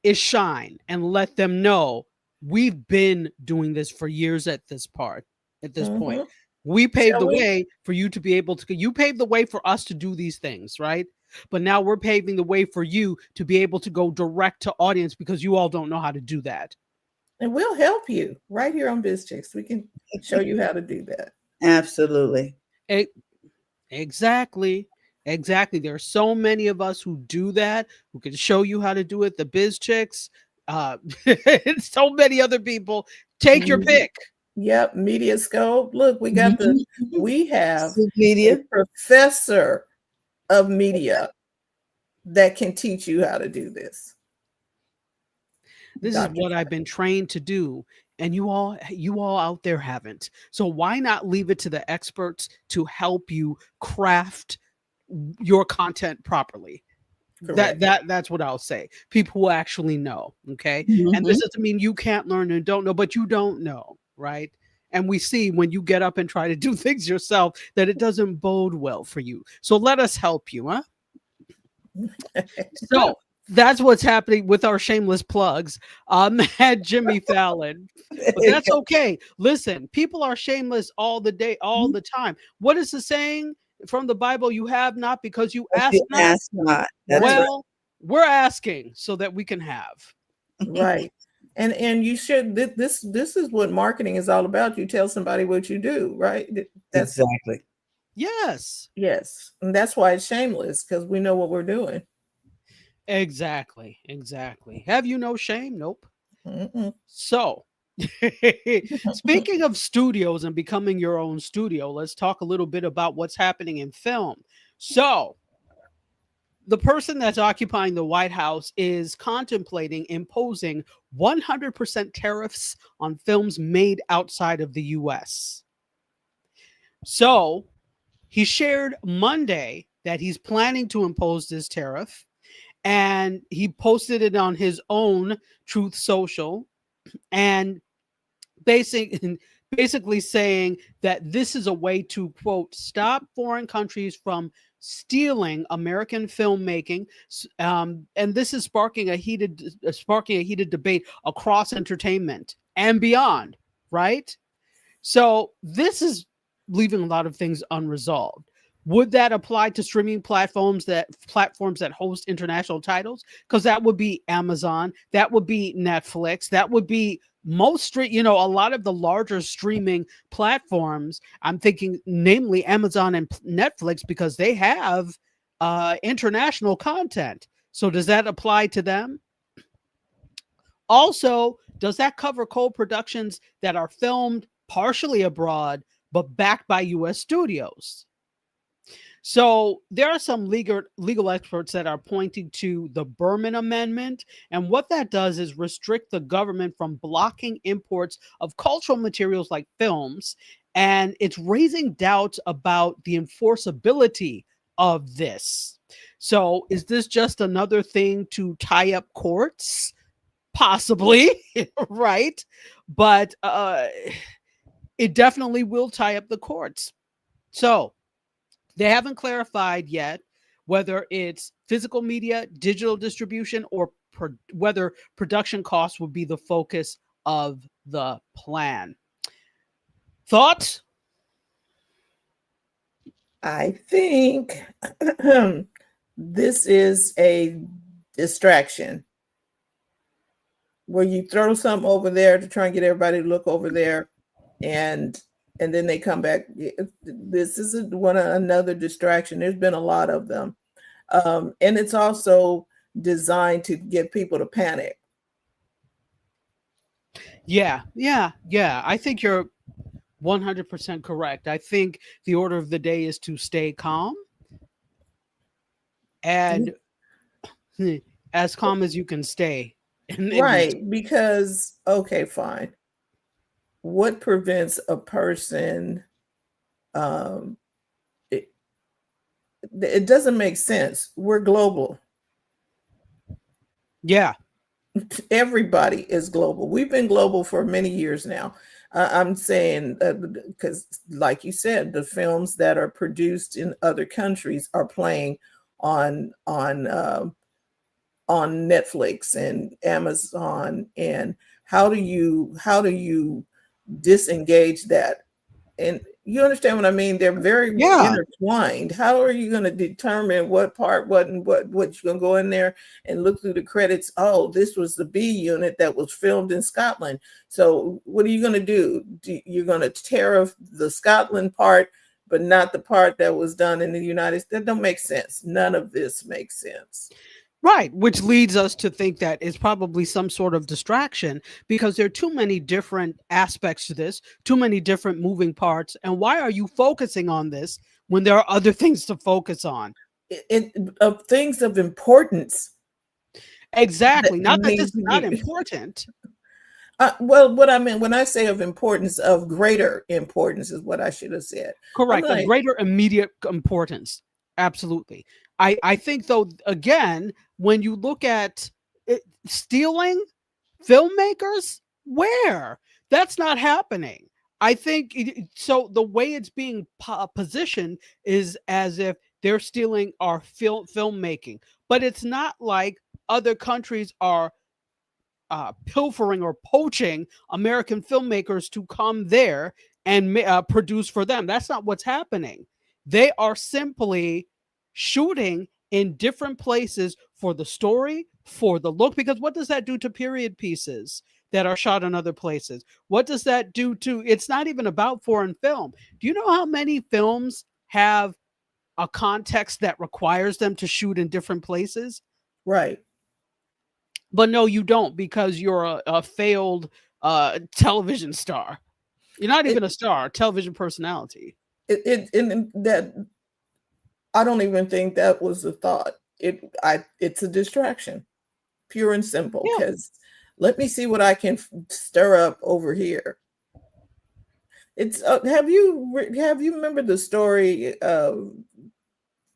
is shine and let them know we've been doing this for years at this point. Mhm. We paved Shall the we? way for you to be able to, you paved the way for us to do these things, right? But now we're paving the way for you to be able to go direct to audience because you all don't know how to do that. And we'll help you right here on BizChicks. We can show you how to do that. Absolutely. E- exactly. Exactly. There are so many of us who do that, who can show you how to do it. The Biz Chicks, and so many other people. Take your Mhm. pick. Yep, Media Scope. Look, Mhm. we have Soup a media. professor of media that can teach you how to do this. This is Dr. what I've been trained to do, and you all out there haven't. So why not leave it to the experts to help you craft your content properly? That Correct. that's what I'll say. People who actually know, okay? And this Mhm. doesn't mean you can't learn and don't know, but you don't know, right? And we see when you get up and try to do things yourself that it doesn't bode well for you. So let us help you, huh? So that's what's happening with our shameless plugs. At Jimmy Fallon, but that's okay. Listen, people are shameless all the day, all the time. What is the saying from the Bible? You have not because you If ask you not. ask not, that's Right, right. Well, we're asking so that we can have. right. And you should, this is what marketing is all about. You tell somebody what you do, right? That's, Exactly. Yes, yes. And that's why it's shameless, because we know what we're doing. exactly. Exactly. Have you no shame? Nope. Mm-mm. So, speaking of studios and becoming your own studio, let's talk a little bit about what's happening in film. So, the person that's occupying the White House is contemplating imposing 100% tariffs on films made outside of the US. So, he shared Monday that he's planning to impose this tariff and he posted it on his own Truth Social and basic basically saying that this is a way to quote stop foreign countries from stealing American filmmaking, and this is sparking a heated debate across entertainment and beyond. Right, so this is leaving a lot of things unresolved. Would that apply to streaming platforms that host international titles? Because that would be Amazon, that would be Netflix, that would be a lot of the larger streaming platforms. I'm thinking, namely Amazon and Netflix, because they have international content. So does that apply to them? Also, does that cover co-productions that are filmed partially abroad but backed by U.S. studios? So there are some legal experts that are pointing to the Berman Amendment, and what that does is restrict the government from blocking imports of cultural materials like films, and it's raising doubts about the enforceability of this. So is this just another thing to tie up courts? Possibly, right? But it definitely will tie up the courts. So they haven't clarified yet whether it's physical media, digital distribution, or whether production costs will be the focus of the plan. Thoughts? I think this is a distraction where you throw something over there to try and get everybody to look over there, and then they come back. This is another distraction. There's been a lot of them, and it's also designed to get people to panic. Yeah. I think you're 100% correct. I think the order of the day is to stay calm and as calm as you can stay. Right, because, okay, fine. What prevents a person? It doesn't make sense. We're global. Yeah. Everybody is global. We've been global for many years now. I'm saying because, like you said, the films that are produced in other countries are playing on Netflix and Amazon. And how do you disengage that? And you understand what I mean? They're very intertwined. How are you going to determine what part, what you're going to go in there and look through the credits? Oh, this was the B unit that was filmed in Scotland. So what are you going to do? You're going to tear off the Scotland part, but not the part that was done in the United States? That don't make sense. None of this makes sense. Right, which leads us to think that it's probably some sort of distraction because there are too many different aspects to this, too many different moving parts. And why are you focusing on this when there are other things to focus on? Of things of importance. Exactly. Not that this is not important. Well, what I meant when I say of importance, of greater importance is what I should have said. Correct. Of greater immediate importance. Absolutely. I think, though, again, when you look at stealing filmmakers, where? That's not happening. I think so. The way it's being positioned is as if they're stealing our filmmaking, but it's not like other countries are pilfering or poaching American filmmakers to come there and produce for them. That's not what's happening. They are simply shooting in different places for the story, for the look, because what does that do to period pieces that are shot in other places? What does that do to, it's not even about foreign film. Do you know how many films have a context that requires them to shoot in different places? Right. But no, you don't, because you're a failed television star. You're not even a star, television personality. That I don't even think that was the thought. It's a distraction, pure and simple. Because let me see what I can stir up over here. It's have you remembered the story of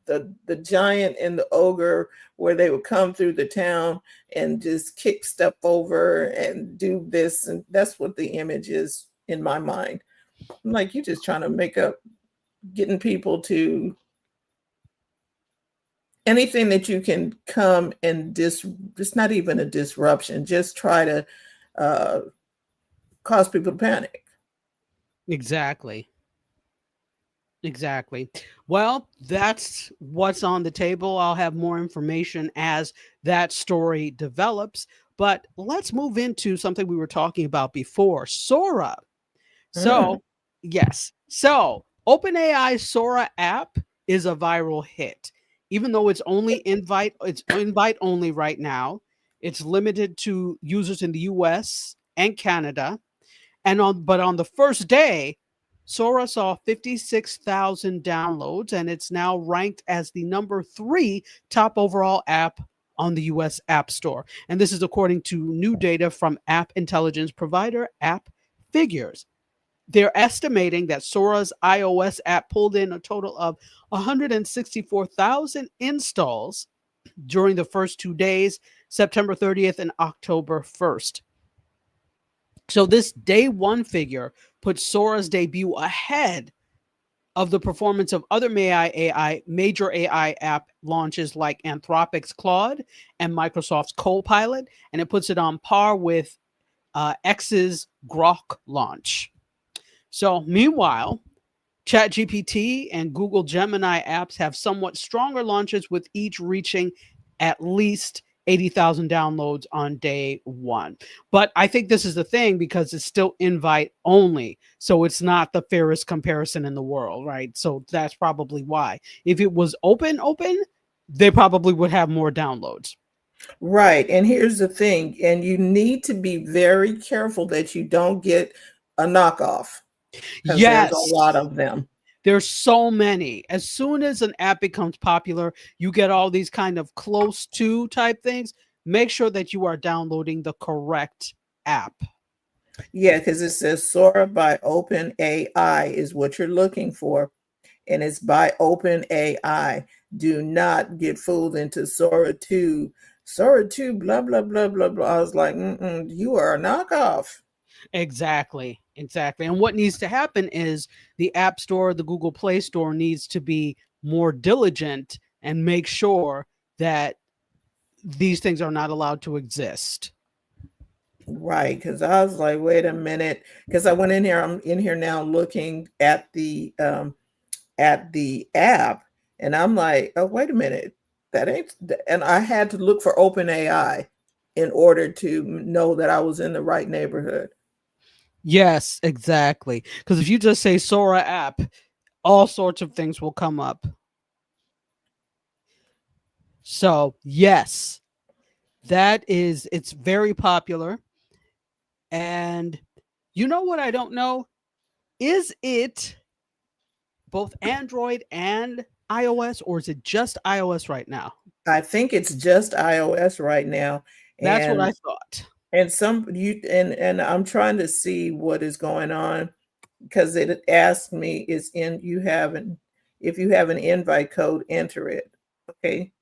the giant and the ogre, where they would come through the town and just kick stuff over and do this? And that's what the image is in my mind. I'm like, you're just trying to make up, getting people to anything that you can come and it's not even a disruption, just try to cause people to panic. Exactly. Exactly. Well, that's what's on the table. I'll have more information as that story develops. But let's move into something we were talking about before, Sora. Mm, So, yes. So, OpenAI Sora app is a viral hit. Even though it's invite only right now. It's limited to users in the US and Canada. On the first day, Sora saw 56,000 downloads, and it's now ranked as the number 3 top overall app on the US App Store. And this is according to new data from app intelligence provider App Figures. They're estimating that Sora's iOS app pulled in a total of 164,000 installs during the first 2 days, September 30th and October 1st. So this day one figure puts Sora's debut ahead of the performance of other major AI app launches like Anthropic's Claude and Microsoft's Copilot, and it puts it on par with X's Grok launch. So meanwhile, ChatGPT and Google Gemini apps have somewhat stronger launches, with each reaching at least 80,000 downloads on day one. But I think this is the thing, because it's still invite only. So it's not the fairest comparison in the world, right? So that's probably why. If it was open, they probably would have more downloads. right. And here's the thing, and you need to be very careful that you don't get a knockoff because there's a Yes. lot of them. There's so many. As soon as an app becomes popular, you get all these kind of close to type things. Make sure that you are downloading the correct app. Yeah, because it says Sora by OpenAI is what you're looking for, and it's by OpenAI. Do not get fooled into Sora 2. Sora 2, blah, blah, blah, blah, blah. I was like, you are a knockoff. Exactly. And what needs to happen is the App Store, the Google Play Store needs to be more diligent and make sure that these things are not allowed to exist. Right, because I was like, wait a minute, because I went in here. I'm in here now looking at the app, and I'm like, oh, wait a minute, that ain't. And I had to look for OpenAI in order to know that I was in the right neighborhood. Yes, exactly. Because if you just say Sora app, all sorts of things will come up. So, yes, it's very popular. And you know what I don't know? Is it both Android and iOS, or is it just iOS right now? I think it's just iOS right now, That's what and I thought. and I'm trying to see what is going on because it asked me if you have an invite code, enter it. Okay.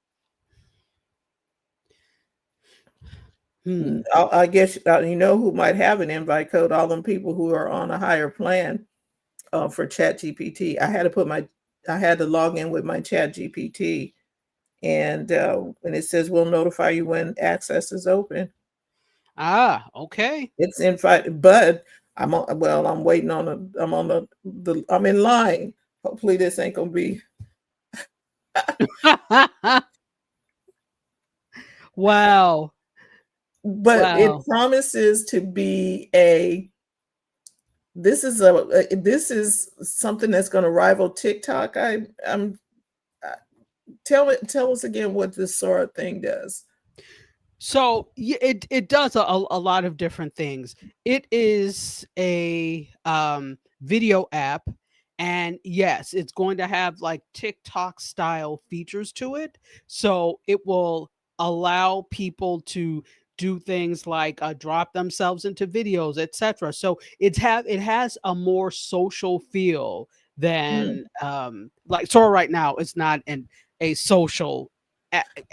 I guess you know who might have an invite code, all them people who are on a higher plan for ChatGPT. I had to log in with my ChatGPT, and it says we'll notify you when access is open. Ah, okay. It's invite, but I'm waiting on I'm in line. Hopefully this ain't gonna be. Wow. But it Wow. promises to be this is something that's going to rival TikTok. I'm tell us again what this Sora thing does. So it does a lot of different things. It is a video app, and yes, it's going to have like TikTok style features to it. So it will allow people to do things like drop themselves into videos, etc. So it has a more social feel than Mm, like Sora right now. It's not a social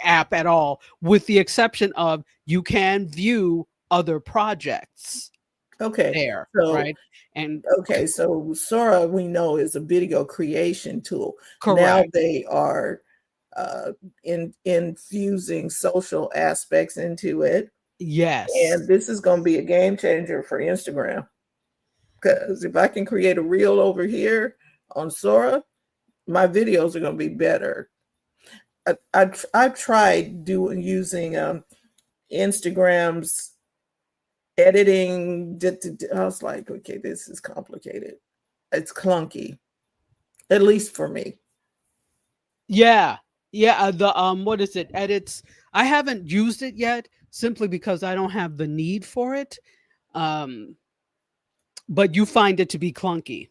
app at all, with the exception of you can view other projects okay, there, so right? And so Sora we know is a video creation tool. Now correct. they are uh, infusing social aspects into it, and Yes. this is going to be a game changer for Instagram. Because if I can create a reel over here on Sora, my videos are going to be better. I've tried using Instagram's editing. I was like, okay, this is complicated. It's clunky, at least for me. Yeah. Yeah, the what is it? Edits. I haven't used it yet simply because I don't have the need for it. Um but you find it to be clunky.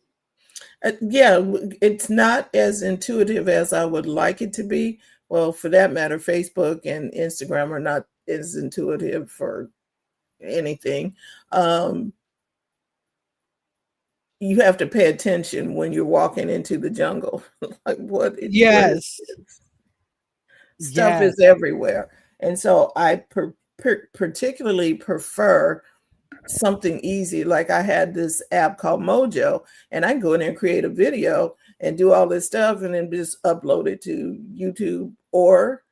Yeah, it's not as intuitive as I would like it to be. Well, for that matter, Facebook and Instagram are not as intuitive for anything. Um, you have to pay attention when you're walking into the jungle. Like what is Yes. this? Stuff Yes. is everywhere. And so I particularly prefer something easy. Like I had this app called Mojo, and I can go in there and create a video and do all this stuff and then just upload it to YouTube or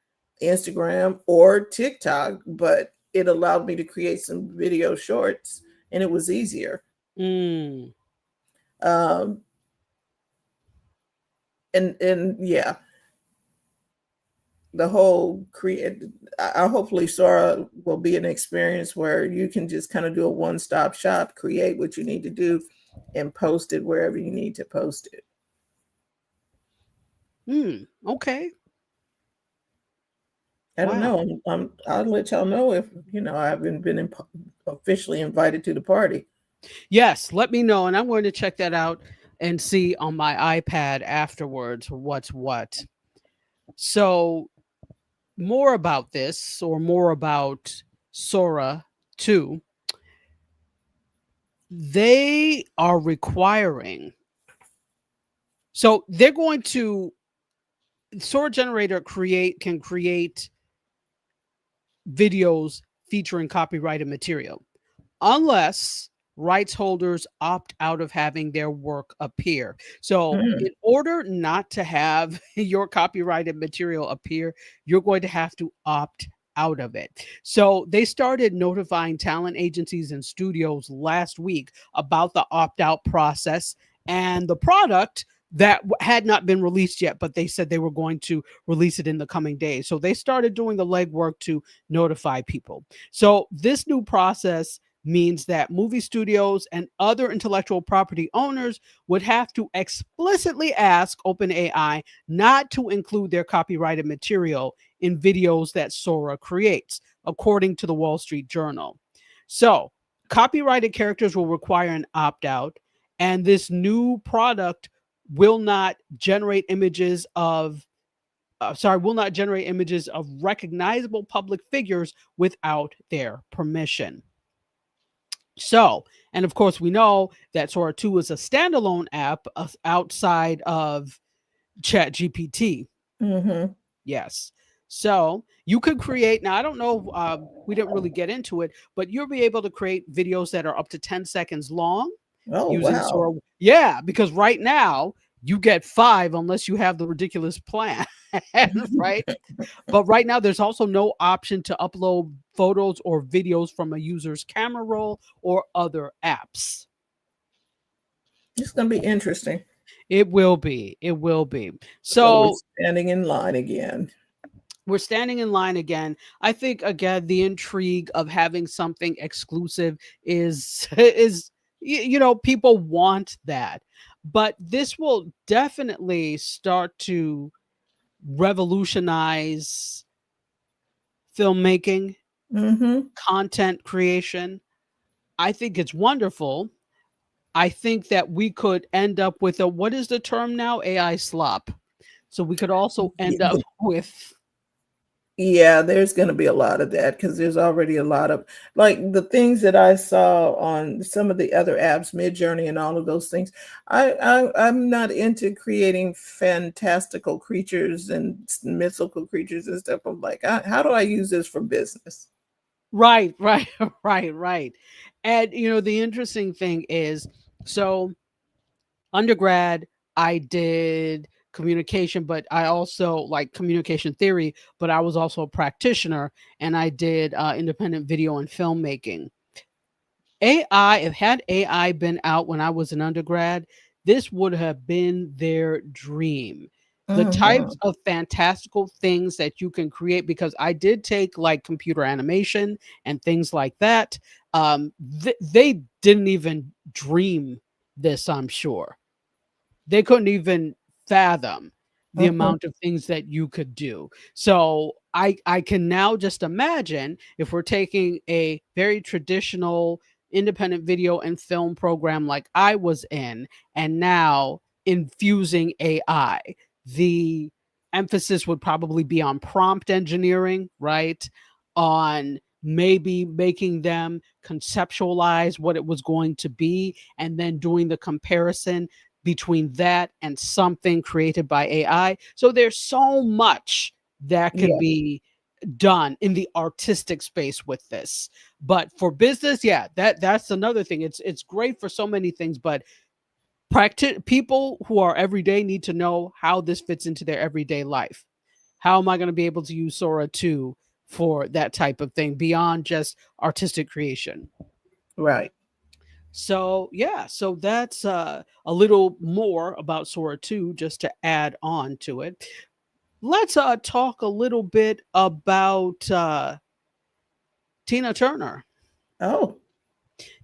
Instagram or TikTok. But it allowed me to create some video shorts and it was easier. Mm. Um, and yeah, the whole create. Hopefully Sora will be an experience where you can just kind of do a one-stop shop, create what you need to do, and post it wherever you need to post it. Okay. I don't Wow. know. I'll let y'all know if I haven't been officially invited to the party. Yes, let me know, and I'm going to check that out and see on my iPad afterwards what's what. So, more about this or more about Sora 2. They are requiring, so they're going to Sora Generator can create videos featuring copyrighted material unless rights holders opt out of having their work appear. So, Mm. in order not to have your copyrighted material appear, you're going to have to opt out of it. So, they started notifying talent agencies and studios last week about the opt out process and the product that had not been released yet, but they said they were going to release it in the coming days. So, they started doing the legwork to notify people. So, this new process means that movie studios and other intellectual property owners would have to explicitly ask OpenAI not to include their copyrighted material in videos that Sora creates, according to the Wall Street Journal. So, copyrighted characters will require an opt out, and this new product will not generate images of recognizable public figures without their permission. So, and of course, we know that Sora 2 is a standalone app outside of ChatGPT. Mm-hmm. Yes. So you could create, now I don't know, we didn't really get into it, but you'll be able to create videos that are up to 10 seconds long Oh, using wow. Sora. Yeah, because right now you get 5 unless you have the ridiculous plan, right? But right now, there's also no option to upload photos or videos from a user's camera roll or other apps. It's going to be interesting. It will be. It will be. So we're So standing in line again. we're standing in line again. I think again the intrigue of having something exclusive is people want that. But this will definitely start to revolutionize filmmaking, Mm-hmm. content creation. I think it's wonderful. I think that we could end up with what is the term now? AI slop. So we could also end up with. Yeah, there's going to be a lot of that because there's already a lot of like the things that I saw on some of the other apps, Midjourney and all of those things. I'm not into creating fantastical creatures and mythical creatures and stuff. I'm like, how do I use this for business? Right, right, right. And the interesting thing is, so undergrad, I did communication, but I also like communication theory, but I was also a practitioner and I did independent video and filmmaking. Had AI been out when I was an undergrad, this would have been their dream. The types Mhm. of fantastical things that you can create, because I did take like computer animation and things like that. They didn't even dream this, I'm sure. They couldn't even fathom the Mhm. amount of things that you could do. So I can now just imagine if we're taking a very traditional independent video and film program like I was in, and now infusing AI, the emphasis would probably be on prompt engineering, right? On maybe making them conceptualize what it was going to be and then doing the comparison between that and something created by AI. So there's so much that could Yeah. be done in the artistic space with this. But for business, yeah, that's another thing. It's great for so many things, but people who are everyday need to know how this fits into their everyday life. How am I going to be able to use Sora 2 for that type of thing beyond just artistic creation? Right. So yeah, so that's a little more about Sora 2 just to add on to it. Let's talk a little bit about Tina Turner. Oh.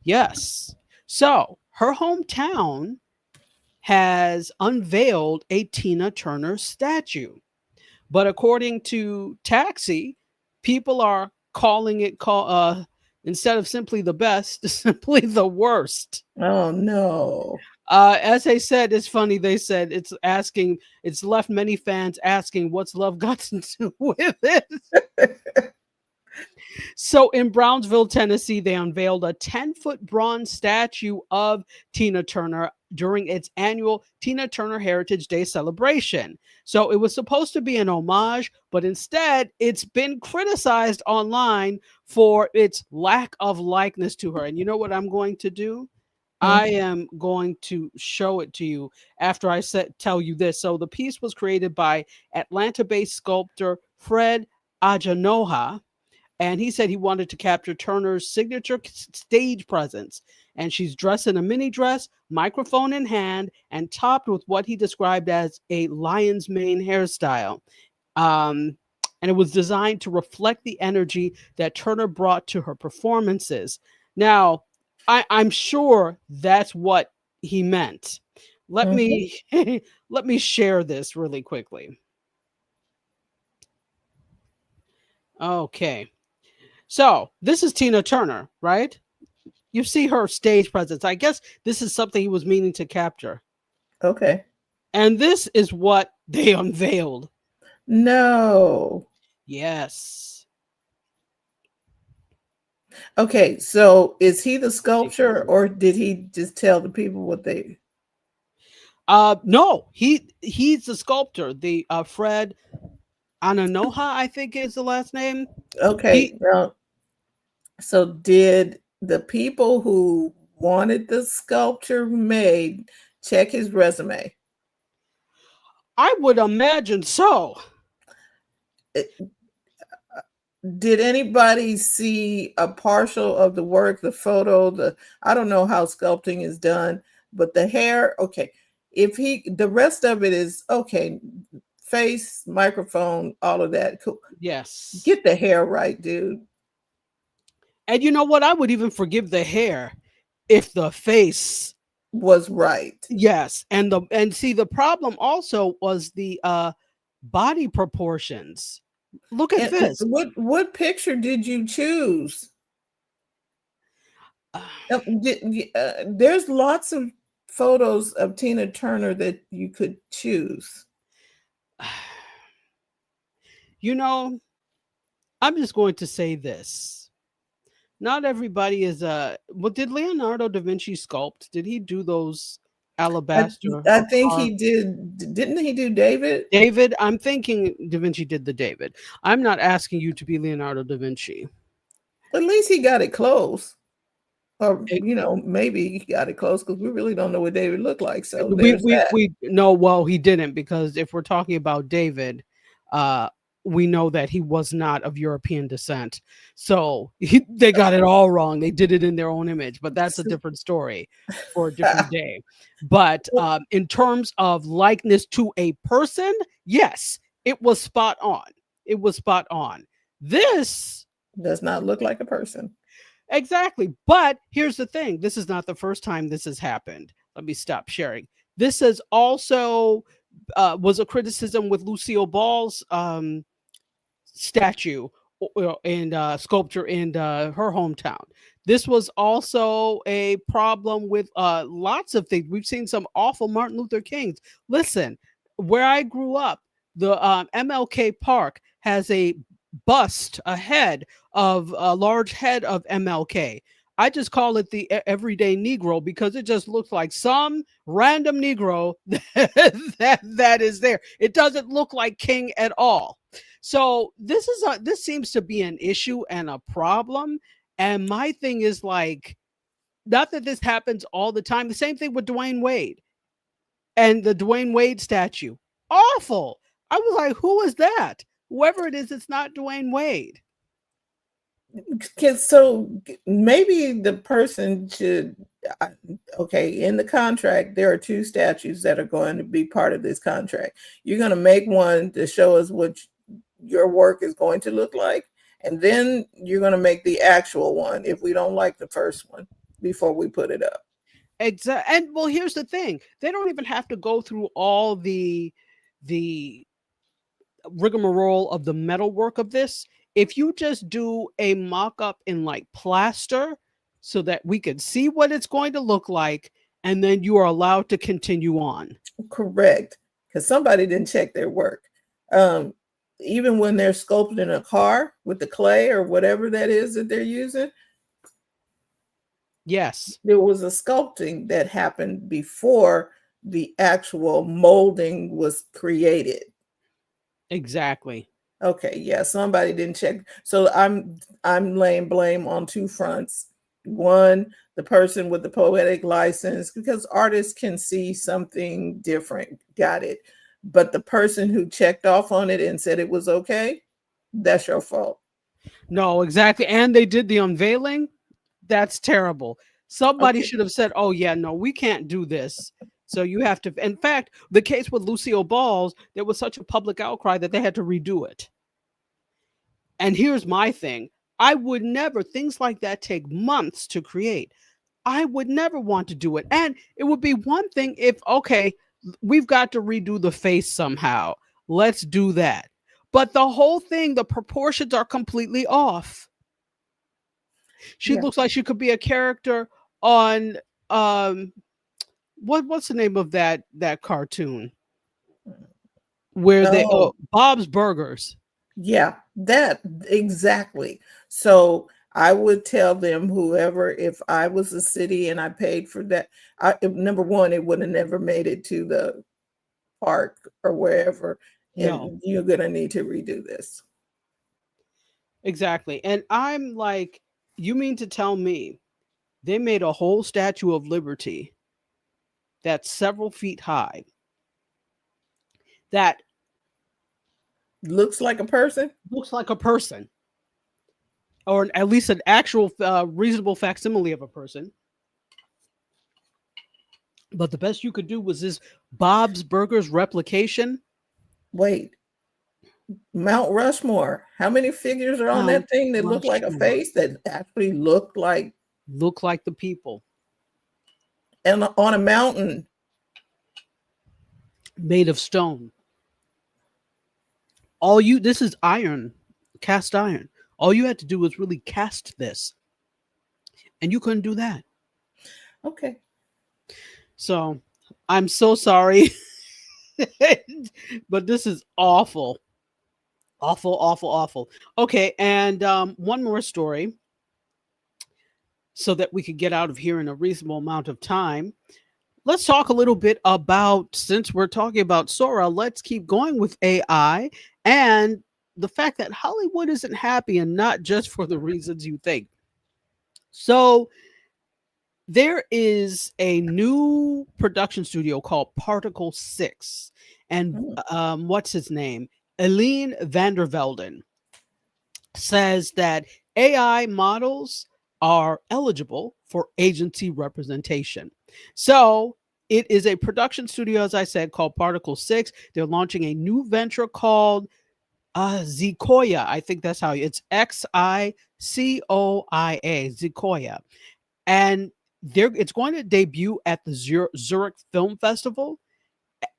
Yes. So her hometown has unveiled a Tina Turner statue. But according to Taxi, people are calling it instead of simply the best, simply the worst. Oh no. As they said, it's funny. They said it's left many fans asking, "What's love got to do with it?" So in Brownsville, Tennessee, they unveiled a 10-foot bronze statue of Tina Turner during its annual Tina Turner Heritage Day celebration. So it was supposed to be an homage, but instead it's been criticized online for its lack of likeness to her. And you know what I'm going to do? I Mhm. am going to show it to you after I tell you this. So the piece was created by Atlanta-based sculptor Fred Ajanoha, and he said he wanted to capture Turner's signature stage presence. And she's dressed in a mini dress, microphone in hand, and topped with what he described as a lion's mane hairstyle. Um, and it was designed to reflect the energy that Turner brought to her performances. Now, I'm sure that's what he meant. Let Mhm. me let me share this really quickly. Okay. So this is Tina Turner, right? You see her stage presence. I guess this is something he was meaning to capture. Okay. And this is what they unveiled. No. Yes. Okay, so is he the sculptor or did he just tell the people what they No, he's the sculptor. The Fred Ananoha, I think is the last name. Okay, He now so did the people who wanted the sculpture made check his resume? I would imagine so. Eh, Did anybody see a partial of the work, the photo, I don't know how sculpting is done, but the hair, okay. If the rest of it is okay, face, microphone, all of that, cool. Yes. Get the hair right, dude. And you know what? I would even forgive the hair if the face. Was right. Yes, and see the problem also was the body proportions. Look at And this. what picture did you choose? There's lots of photos of Tina Turner that you could choose. You know, I'm just going to say this. Not everybody is what did Leonardo da Vinci sculpt? Did he do those I, alabaster I or think carved? he did. Didn't he do David? David, I'm thinking Da Vinci did the David. I'm not asking you to be Leonardo da Vinci. At least he got it close. Or, It, maybe he got it close because we really don't know what David looked like. So we there's we that. we no, well, he didn't, because if we're talking about David, uh we know that he was not of European descent. So they got it all wrong. They did it in their own image, but that's a different story for a different day. But in terms of likeness to a person, yes, it was spot on. It was spot on. This Does not look like a person. exactly. But here's the thing. This is not the first time this has happened. Let me stop sharing. This has also was a criticism with Lucille Ball's statue and sculpture in her hometown. This was also a problem with lots of things. We've seen some awful Martin Luther Kings. Listen, where I grew up, the MLK Park has a bust, a head of a large head of MLK. I just call it the everyday Negro because it just looks like some random Negro that is there. It doesn't look like King at all. So this seems to be an issue and a problem. And my thing is like, not that this happens all the time. The same thing with Dwayne Wade and the Dwayne Wade statue. Awful. I was like, who is that? Whoever it is, it's not Dwayne Wade. So maybe the person should, okay, in the contract, there are 2 statues that are going to be part of this contract. You're going to make one to show us what your work is going to look like. And then you're going to make the actual one if we don't like the first one before we put it up. Exactly. And well, here's the thing. They don't even have to go through all the rigmarole of the metal work of this. If you just do a mock-up in like plaster so that we can see what it's going to look like, and then you are allowed to continue on. Correct. Because somebody didn't check their work. Even when they're sculpting a car with the clay or whatever that is that they're using. Yes. There was a sculpting that happened before the actual molding was created. Exactly. Okay, yeah, somebody didn't check. So I'm laying blame on 2 fronts. One, the person with the poetic license, because artists can see something different. Got it. But the person who checked off on it and said it was okay, that's your fault. No, exactly. And they did the unveiling. That's terrible. Somebody should have said, oh, yeah, no, we can't do this. So you have to. In fact, the case with Lucille Balls, there was such a public outcry that they had to redo it. And here's my thing. I would never, things like that take months to create. I would never want to do it. And it would be one thing if, okay, we've got to redo the face somehow. Let's do that. But the whole thing, the proportions are completely off. She looks like she could be a character on what's the name of that cartoon where they Bob's Burgers. Yeah, that exactly. So I would tell them, whoever, if I was a city and I paid for that, number one, it would have never made it to the park or wherever. And you're going to need to redo this. Exactly. And I'm like, you mean to tell me they made a whole Statue of Liberty that's several feet high that looks like a person? Looks like a person. Or at least an actual reasonable facsimile of a person. But the best you could do was this Bob's Burgers replication. Wait. Mount Rushmore. How many figures are on that thing that look like a face that actually look like the people? And on a mountain made of stone. This is iron, cast iron. All you had to do was really cast this. And you couldn't do that. Okay. So I'm so sorry. But this is awful. Awful, awful, awful. Okay, and one more story so that we could get out of here in a reasonable amount of time. Let's talk a little bit about, since we're talking about Sora, let's keep going with AI and the fact that Hollywood isn't happy, and not just for the reasons you think. So there is a new production studio called Particle 6. And what's his name? Eline van der Velden says that AI models are eligible for agency representation. So it is a production studio, as I said, called Particle 6. They're launching a new venture called Zikoya. I think that's how it's Xicoia, Zikoya. And it's going to debut at the Zurich Film Festival,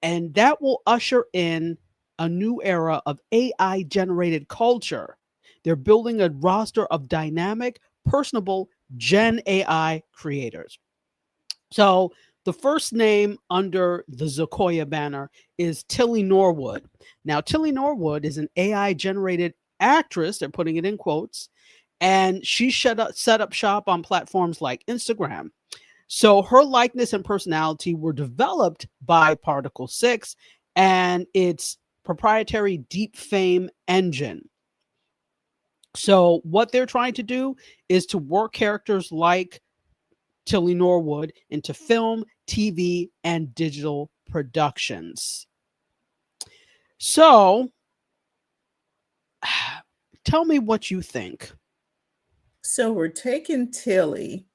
and that will usher in a new era of AI generated culture. They're building a roster of dynamic, personable Gen AI creators. So the first name under the Zakoya banner is Tilly Norwood. Now, Tilly Norwood is an AI generated actress, they're putting it in quotes, and she set up shop on platforms like Instagram. So her likeness and personality were developed by Particle 6 and its proprietary Deep Fame engine. So what they're trying to do is to work characters like Tilly Norwood into film, TV, and digital productions. So tell me what you think. So we're taking Tilly,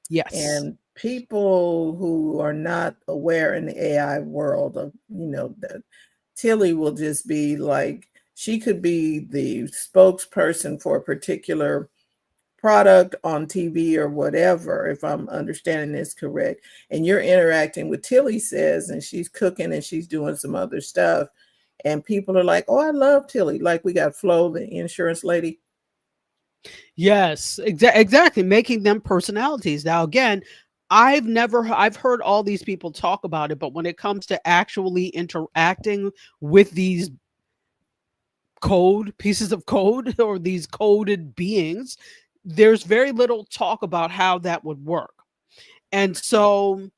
Yes. and people who are not aware in the AI world of, that Tilly will just be like, she could be the spokesperson for a particular product on TV or whatever, if I'm understanding this correct. And you're interacting with Tilly says, and she's cooking and she's doing some other stuff. And people are like, oh, I love Tilly. Like we got Flo, the insurance lady. Yes, exactly. Making them personalities. Now, again, I've heard all these people talk about it, but when it comes to actually interacting with these pieces of code or these coded beings, there's very little talk about how that would work. And so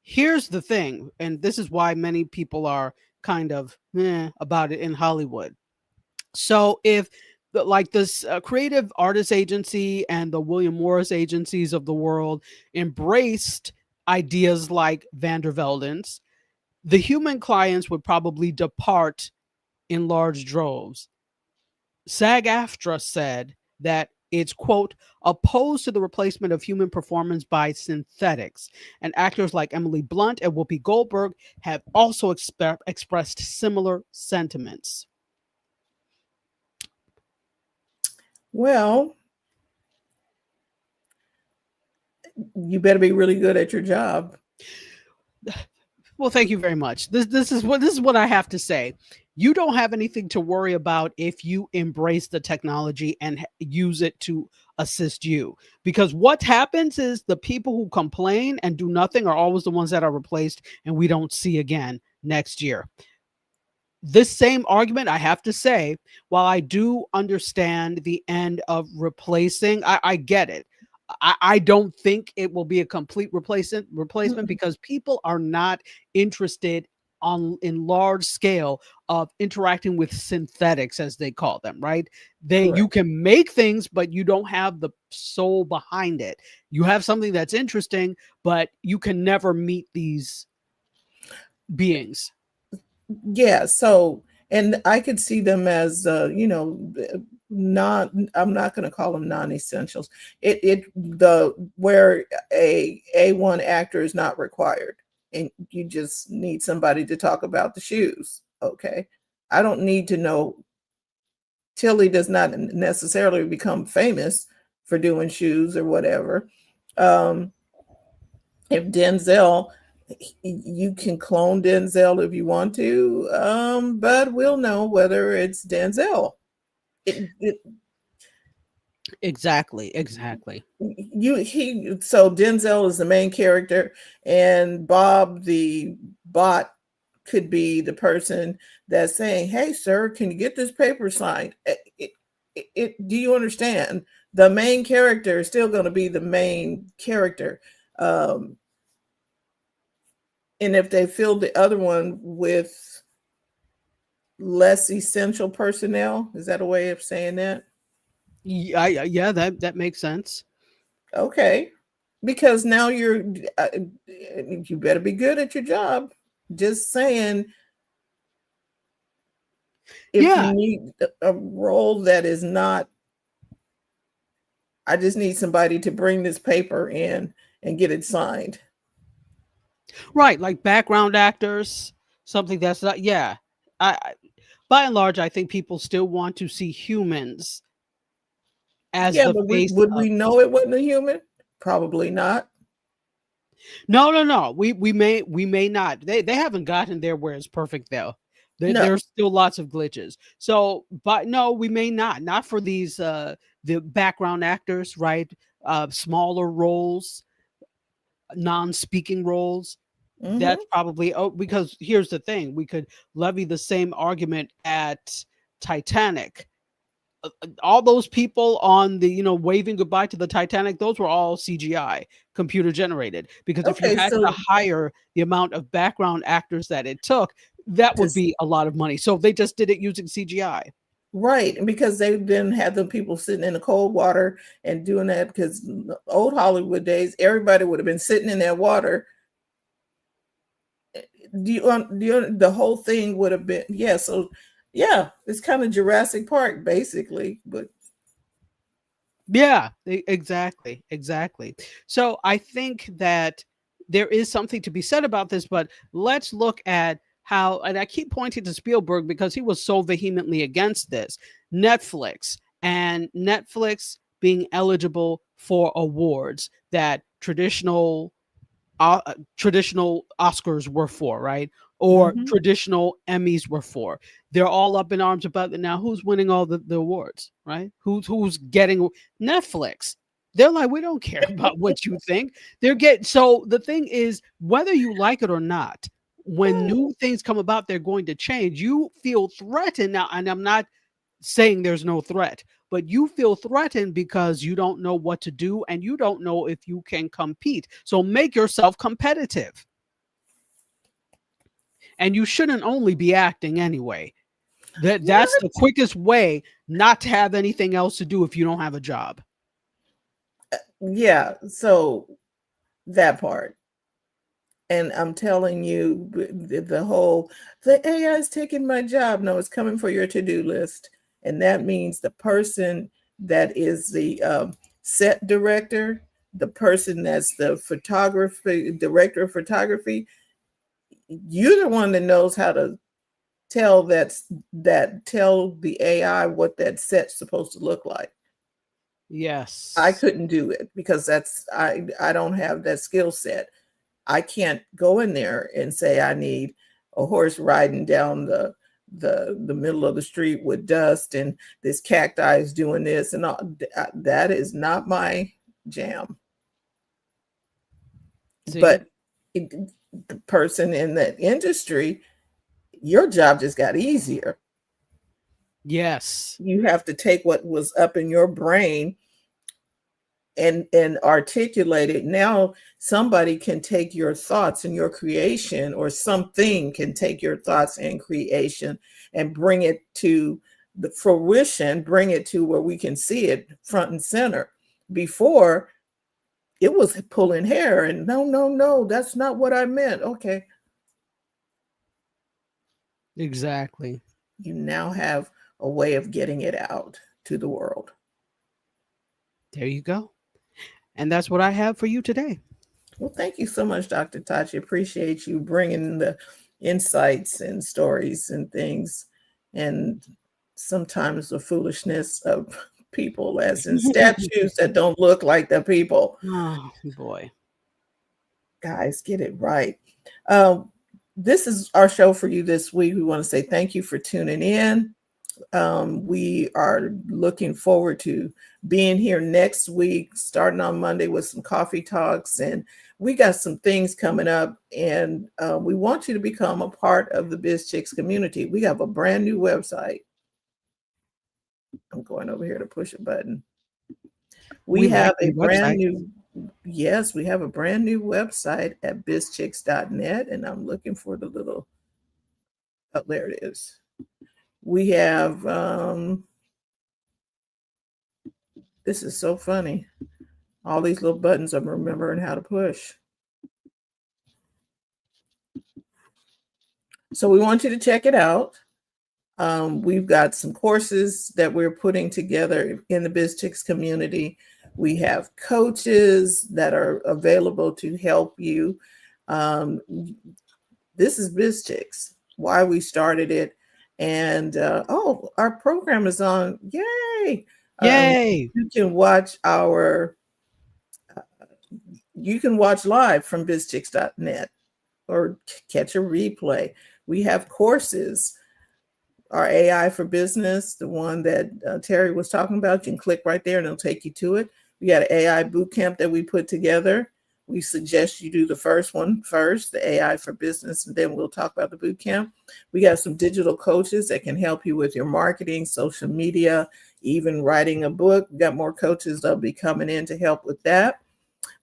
here's the thing, and this is why many people are kind of about it in Hollywood. So if like this creative artist agency and the William Morris agencies of the world embraced ideas like Van der Velden's, the human clients would probably depart in large droves. SAG-AFTRA said that it's, quote, opposed to the replacement of human performance by synthetics. And actors like Emily Blunt and Whoopi Goldberg have also expressed similar sentiments. Well, you better be really good at your job. Well, thank you very much. This is what I have to say. You don't have anything to worry about if you embrace the technology and use it to assist you. Because what happens is the people who complain and do nothing are always the ones that are replaced and we don't see again next year. This same argument, I have to say, while I do understand the end of replacing, I get it. I don't think it will be a complete replacement because people are not interested in large scale of interacting with synthetics, as they call them, right? You can make things, but you don't have the soul behind it. You have something that's interesting, but you can never meet these beings. Yeah. So, and I could see them as, not, I'm not going to call them non-essentials. Where a A1 actor is not required and you just need somebody to talk about the shoes. Okay. I don't need to know. Tilly does not necessarily become famous for doing shoes or whatever. If Denzel, you can clone Denzel if you want to, but we'll know whether it's Denzel. Exactly. So Denzel is the main character, and Bob the bot could be the person that's saying, "Hey, sir, can you get this paper signed?" Do you understand? The main character is still going to be the main character. And if they filled the other one with less essential personnel, is that a way of saying that? Yeah, that makes sense. Okay, because now you better be good at your job. Just saying. if Yeah. you need a role that is not, I just need somebody to bring this paper in and get it signed. Right, like background actors, something that's not, yeah. By and large, I think people still want to see humans as Yeah, the but face would of. we know it wasn't a human? Probably not. No. We may not. They haven't gotten there where it's perfect though. No. There's still lots of glitches. So, but no, we may not. Not for these the background actors, right? Smaller roles, non-speaking roles. Hmm. That's probably, oh, because here's the thing: we could levy the same argument at Titanic. All those people on the, waving goodbye to the Titanic, those were all CGI, computer generated. Because if you Okay, had to so hire the amount of background actors that it took, that would just be a lot of money. So they just did it using CGI. right, and because they didn't have the people sitting in the cold water and doing that, because old Hollywood days, everybody would have been sitting in that water. The whole thing would have been, yeah. So yeah, it's kind of Jurassic Park basically, but Yeah, exactly. So I think that there is something to be said about this, but let's look at how, and I keep pointing to Spielberg because he was so vehemently against this. Netflix being eligible for awards that traditional Oscars were for, right? Or mhm. traditional Emmys were for. They're all up in arms about it now. Who's winning all the awards, right? Who's getting Netflix? They're like, we don't care about what you think. So the thing is, whether you like it or not, when new things come about, they're going to change. You feel threatened now, and I'm not saying there's no threat, but you feel threatened because you don't know what to do and you don't know if you can compete. So make yourself competitive. And you shouldn't only be acting anyway. That's the What? quickest way not to have anything else to do if you don't have a job. Yeah, so that part. And I'm telling you, the AI is taking my job. No, it's coming for your to-do list. And that means the person that is the set director, the person that's the photography director of photography, you're the one that knows how to tell the AI what that set's supposed to look like. I Yes. couldn't do it because I don't have that skill set. I can't go in there and say I need a horse riding down the middle of the street with dust and this cacti is doing this and all. That is not my jam. See? But the person in that industry, your job just got easier. Yes. You have to take what was up in your brain and articulate it. Now somebody can take your thoughts and your creation, or something can take your thoughts and creation and bring it to the fruition, bring it to where we can see it front and center. Before, it was pulling hair and no, that's not what I meant. Okay, Exactly. you now have a way of getting it out to the world. There you go. And that's what I have for you today. Well, thank you so much, Dr. Tachi. Appreciate you bringing the insights and stories and things, and sometimes the foolishness of people, as in statues that don't look like the people. Oh, boy. Guys, get it right. Um, this is our show for you this week. We want to say thank you for tuning in. We are looking forward to being here next week, starting on Monday with some coffee talks. And we got some things coming up, and we want you to become a part of the BizChicks community. We have a brand new website. I'm going over here to push a button. We We like have a the brand website. new, yes, we have a brand new website at bizchicks.net. And I'm looking for the little, oh, there it is. We have, this is so funny. All these little buttons I'm remembering how to push. So we want you to check it out. We've got some courses that we're putting together in the BizChicks community. We have coaches that are available to help you. This is BizChicks, why we started it. And our program is on. Yay! Yay! You can watch live from bizchicks.net or catch a replay. We have courses. Our AI for business, the one that Terry was talking about, you can click right there and it'll take you to it. We got an AI boot camp that we put together. We suggest you do the first one first, the AI for business, and then we'll talk about the boot camp. We got some digital coaches that can help you with your marketing, social media, even writing a book. We got more coaches that'll be coming in to help with that.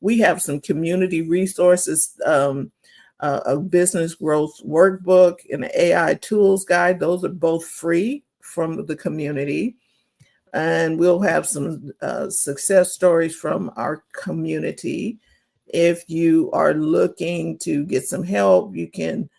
We have some community resources, a business growth workbook, and an AI tools guide. Those are both free from the community. And we'll have some success stories from our community. If you are looking to get some help, you can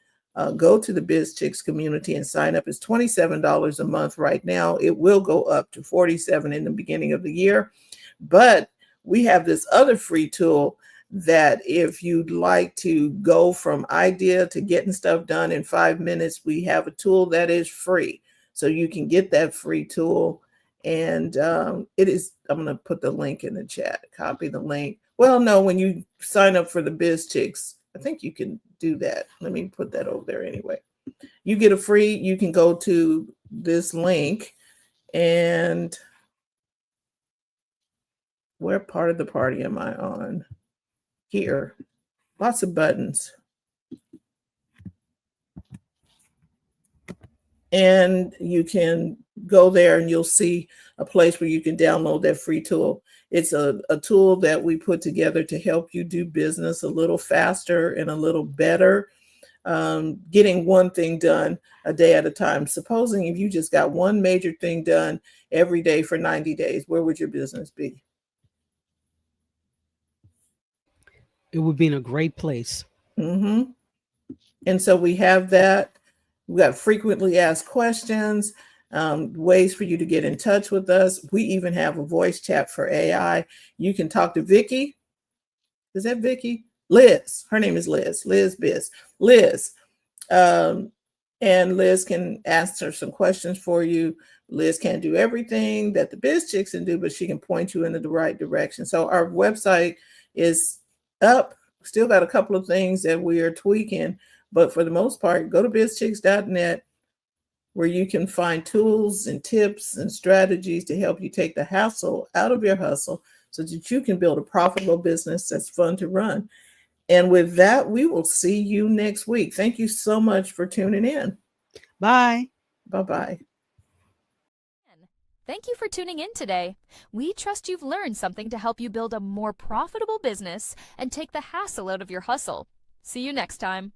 go to the BizChicks community and sign up. It's $27 a month right now. It will go up to $47 in the beginning of the year. But we have this other free tool that if you'd like to go from idea to getting stuff done in 5 minutes, we have a tool that is free. So you can get that free tool. And I'm going to put the link in the chat, copy the link. Well, no, when you sign up for the BizChicks, I think you can do that. Let me put that over there anyway. You get you can go to this link, and where part of the party am I on? Here, lots of buttons. And you can go there and you'll see a place where you can download that free tool. It's a tool that we put together to help you do business a little faster and a little better, getting one thing done a day at a time. Supposing if you just got one major thing done every day for 90 days, where would your business be? It would be in a great place. Mm-hmm. And so we have that. We got frequently asked questions, ways for you to get in touch with us. We even have a voice chat for AI. You can talk to Vicky. Is that Vicky? Liz. Her name is Liz. Liz Biz. Liz. And Liz can answer some questions for you. Liz can't do everything that the BizChicks can do, but she can point you in the right direction. So our website is up. Still got a couple of things that we are tweaking, but for the most part, go to bizchicks.net, where you can find tools and tips and strategies to help you take the hassle out of your hustle so that you can build a profitable business that's fun to run. And with that, we will see you next week. Thank you so much for tuning in. Bye. Bye-bye. Thank you for tuning in today. We trust you've learned something to help you build a more profitable business and take the hassle out of your hustle. See you next time.